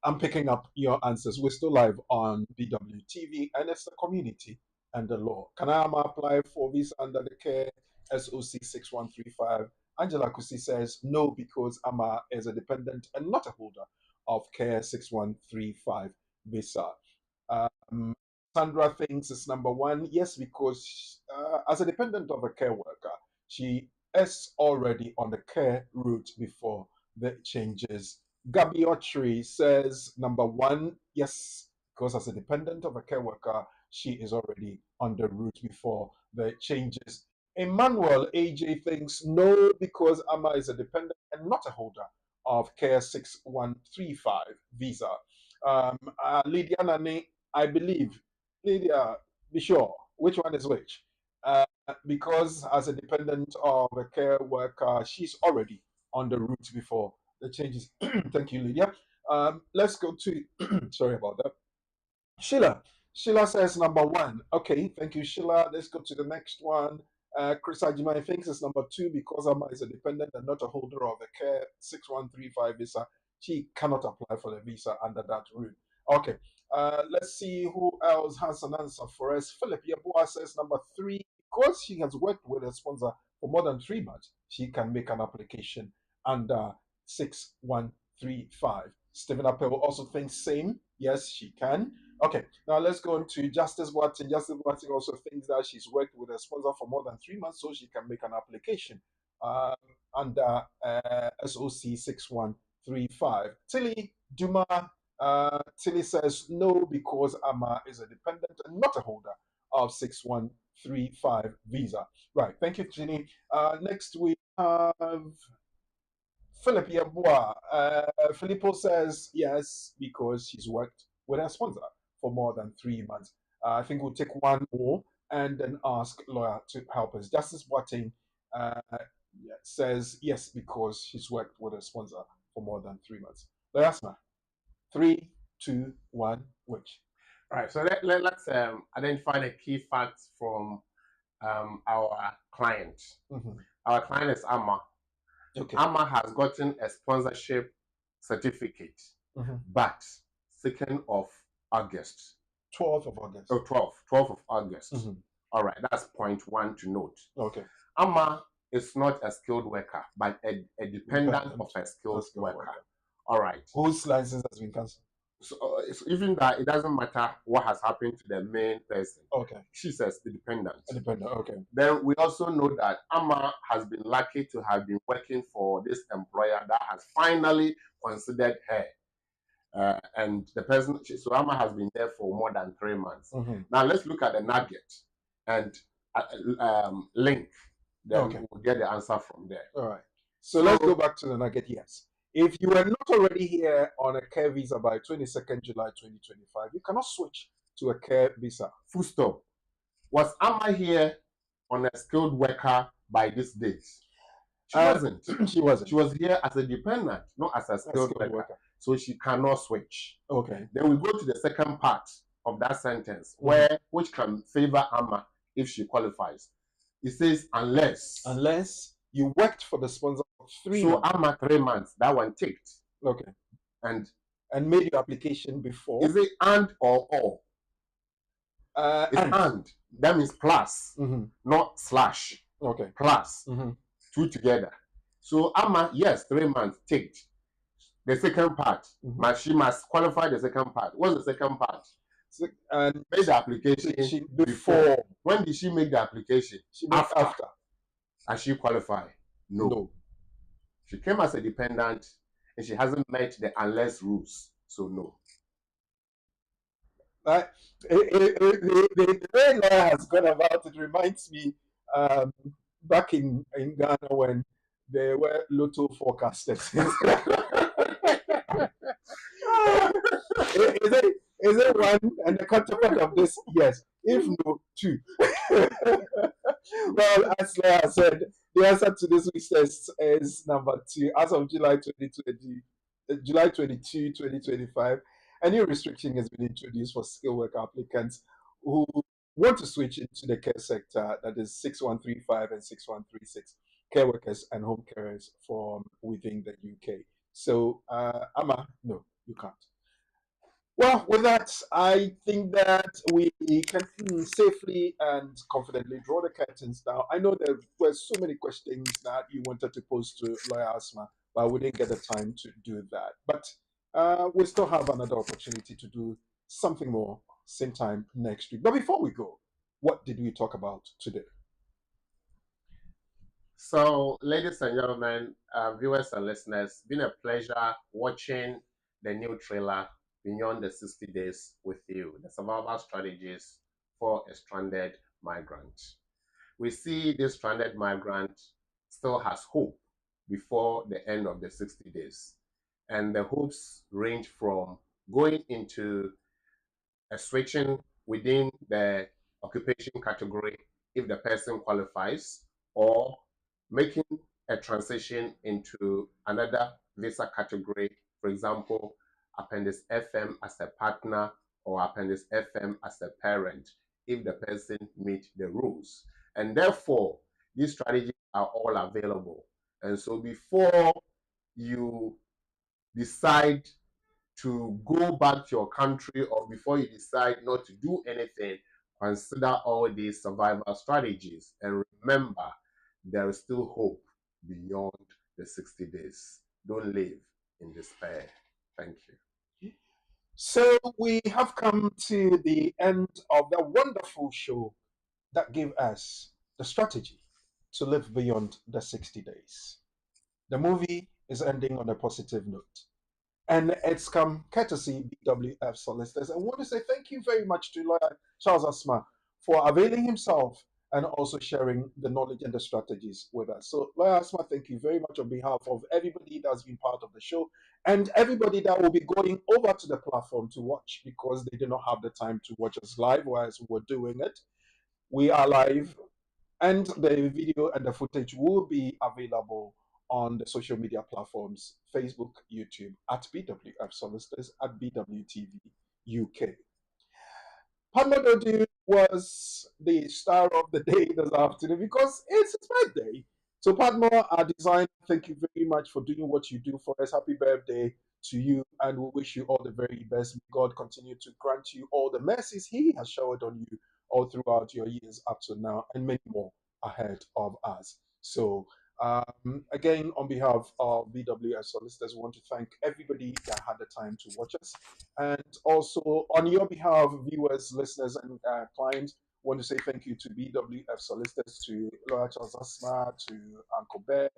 I'm picking up your answers. We're still live on BWTV, and it's the community and the law. Can I apply for visa under the Care SOC 6135? Angela Kusi says no, because Amma is a dependent and not a holder of Care 6135 visa. Sandra thinks it's number one. Yes, because as a dependent of a care worker, she is already on the care route before the changes. Gabi Otri says number one. Yes, because as a dependent of a care worker, she is already on the route before the changes. Emmanuel AJ thinks no, because Amma is a dependent and not a holder of Care 6135 visa. Lydia Nani, I believe. Lydia, be sure which one is which. because as a dependent of a care worker, she's already on the route before the changes. Thank you, Lydia. Let's go to, sorry about that. Sheila. Sheila says number one. Okay, thank you, Sheila. Let's go to the next one. Chris Ajimai thinks it's number two because Amma is a dependent and not a holder of a care 6135 visa. She cannot apply for the visa under that rule. Okay, let's see who else has an answer for us. Philip Yabua says number three, because she has worked with a sponsor for more than 3 months, she can make an application under 6135. Stephen Appel also thinks same. Yes, she can. Okay, now let's go on to Justice Watson. Justice Watson also thinks that she's worked with a sponsor for more than 3 months, so she can make an application under SOC 6135. Tilly Duma, Tilly says no because Amma is a dependent and not a holder of 6135 visa. Right, thank you, Ginny. Next we have Philip Yabua. Filippo says yes because she's worked with her sponsor for more than 3 months. I think we'll take one more and then ask lawyer to help us. Justice Boateng says yes because she's worked with a sponsor for more than 3 months. Lawyer Asma, 3, 2, 1, which? All right, so let's identify the key facts from our client. Our client is Amma. Okay. Amma has gotten a sponsorship certificate, but 2nd of August. 12th of August. Oh, 12th of August. All right, that's point one to note. Okay. Amma is not a skilled worker, but a dependent of a skilled worker. All right. Whose license has been cancelled? So even that, it doesn't matter what has happened to the main person. Okay. She says the dependent. A dependent, okay. Then we also know that Amma has been lucky to have been working for this employer that has finally considered her. And the person, so Amma has been there for more than 3 months. Now let's look at the nugget and link. Then we'll get the answer from there. All right. So let's go back to the nugget. Yes. If you were not already here on a care visa by 22nd July 2025, you cannot switch to a care visa. Full stop. Was Amma here on a skilled worker by this date? She wasn't. She wasn't. She was here as a dependent, not as a skilled worker. So she cannot switch. Okay. Then we go to the second part of that sentence, which can favor Amma if she qualifies. It says unless you worked for the sponsor for 3 months. So Amma 3 months. That one ticked. Okay. And made your application before. Is it and or or? It's and. That means plus, not slash. Okay. Plus. 2 together. So Amma, yes, 3 months ticked. The second part, but she must qualify the second part. What's the second part? And made the application before. When did she make the application? She made after. And she qualified? No. She came as a dependent and she hasn't met the unless rules. So no. The way lawyer has gone about it reminds me back in Ghana when there were lotto forecasters. Is it one and the counterpart of this? Yes. If no, 2. Well, as Leah said, the answer to this week's test is number 2. As of July 22, 2025, a new restriction has been introduced for skilled worker applicants who want to switch into the care sector, that is 6135 and 6136, care workers and home carers from within the UK. So, Amma, no, you can't. Well, with that, I think that we can safely and confidently draw the curtains down. I know there were so many questions that you wanted to pose to Lawyer Asma, but we didn't get the time to do that. But we still have another opportunity to do something more same time next week. But before we go, what did we talk about today? So, ladies and gentlemen, viewers and listeners, been a pleasure watching the new trailer, Beyond the 60 Days with You, the survival strategies for a stranded migrant. We see this stranded migrant still has hope before the end of the 60 days. And the hopes range from going into a switching within the occupation category if the person qualifies, or making a transition into another visa category, for example, Appendix FM as a partner or Appendix FM as a parent, if the person meets the rules. And therefore, these strategies are all available. And so before you decide to go back to your country, or before you decide not to do anything, consider all these survival strategies. And remember, there is still hope beyond the 60 days. Don't live in despair. Thank you. So we have come to the end of the wonderful show that gave us the strategy to live beyond the 60 days. The movie is ending on a positive note. And it's come courtesy BWF Solicitors. I want to say thank you very much to Lawyer Charles Asma for availing himself and also sharing the knowledge and the strategies with us. So, Lawyer Asma, thank you very much on behalf of everybody that's been part of the show and everybody that will be going over to the platform to watch because they did not have the time to watch us live whilst we were doing it. We are live, and the video and the footage will be available on the social media platforms, Facebook, YouTube, at BWF Solicitors, at BWTV UK. Padma was the star of the day this afternoon because it's his birthday. So Padma, our designer, thank you very much for doing what you do for us. Happy birthday to you, and we wish you all the very best. May God continue to grant you all the mercies He has showered on you all throughout your years up to now, and many more ahead of us. So again, on behalf of BWS Solicitors, we want to thank everybody that had the time to watch us. And also, on your behalf, viewers, listeners, and clients, want to say thank you to BWF Solicitors, to Lawyer Charles Asma, to Uncle Ben,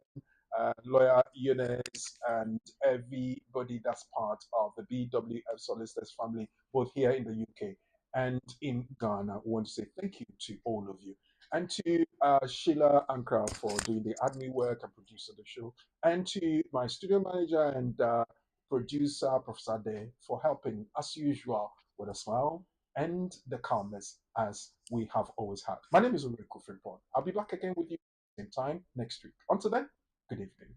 Lawyer Eunice, and everybody that's part of the BWF Solicitors family, both here in the UK and in Ghana. We want to say thank you to all of you. And to Sheila Ankara for doing the admin work and producing the show. And to my studio manager and producer, Professor Day, for helping, as usual, with a smile and the calmness as we have always had. My name is Ulrich Frimpong. I'll be back again with you same time next week. Until then, good evening.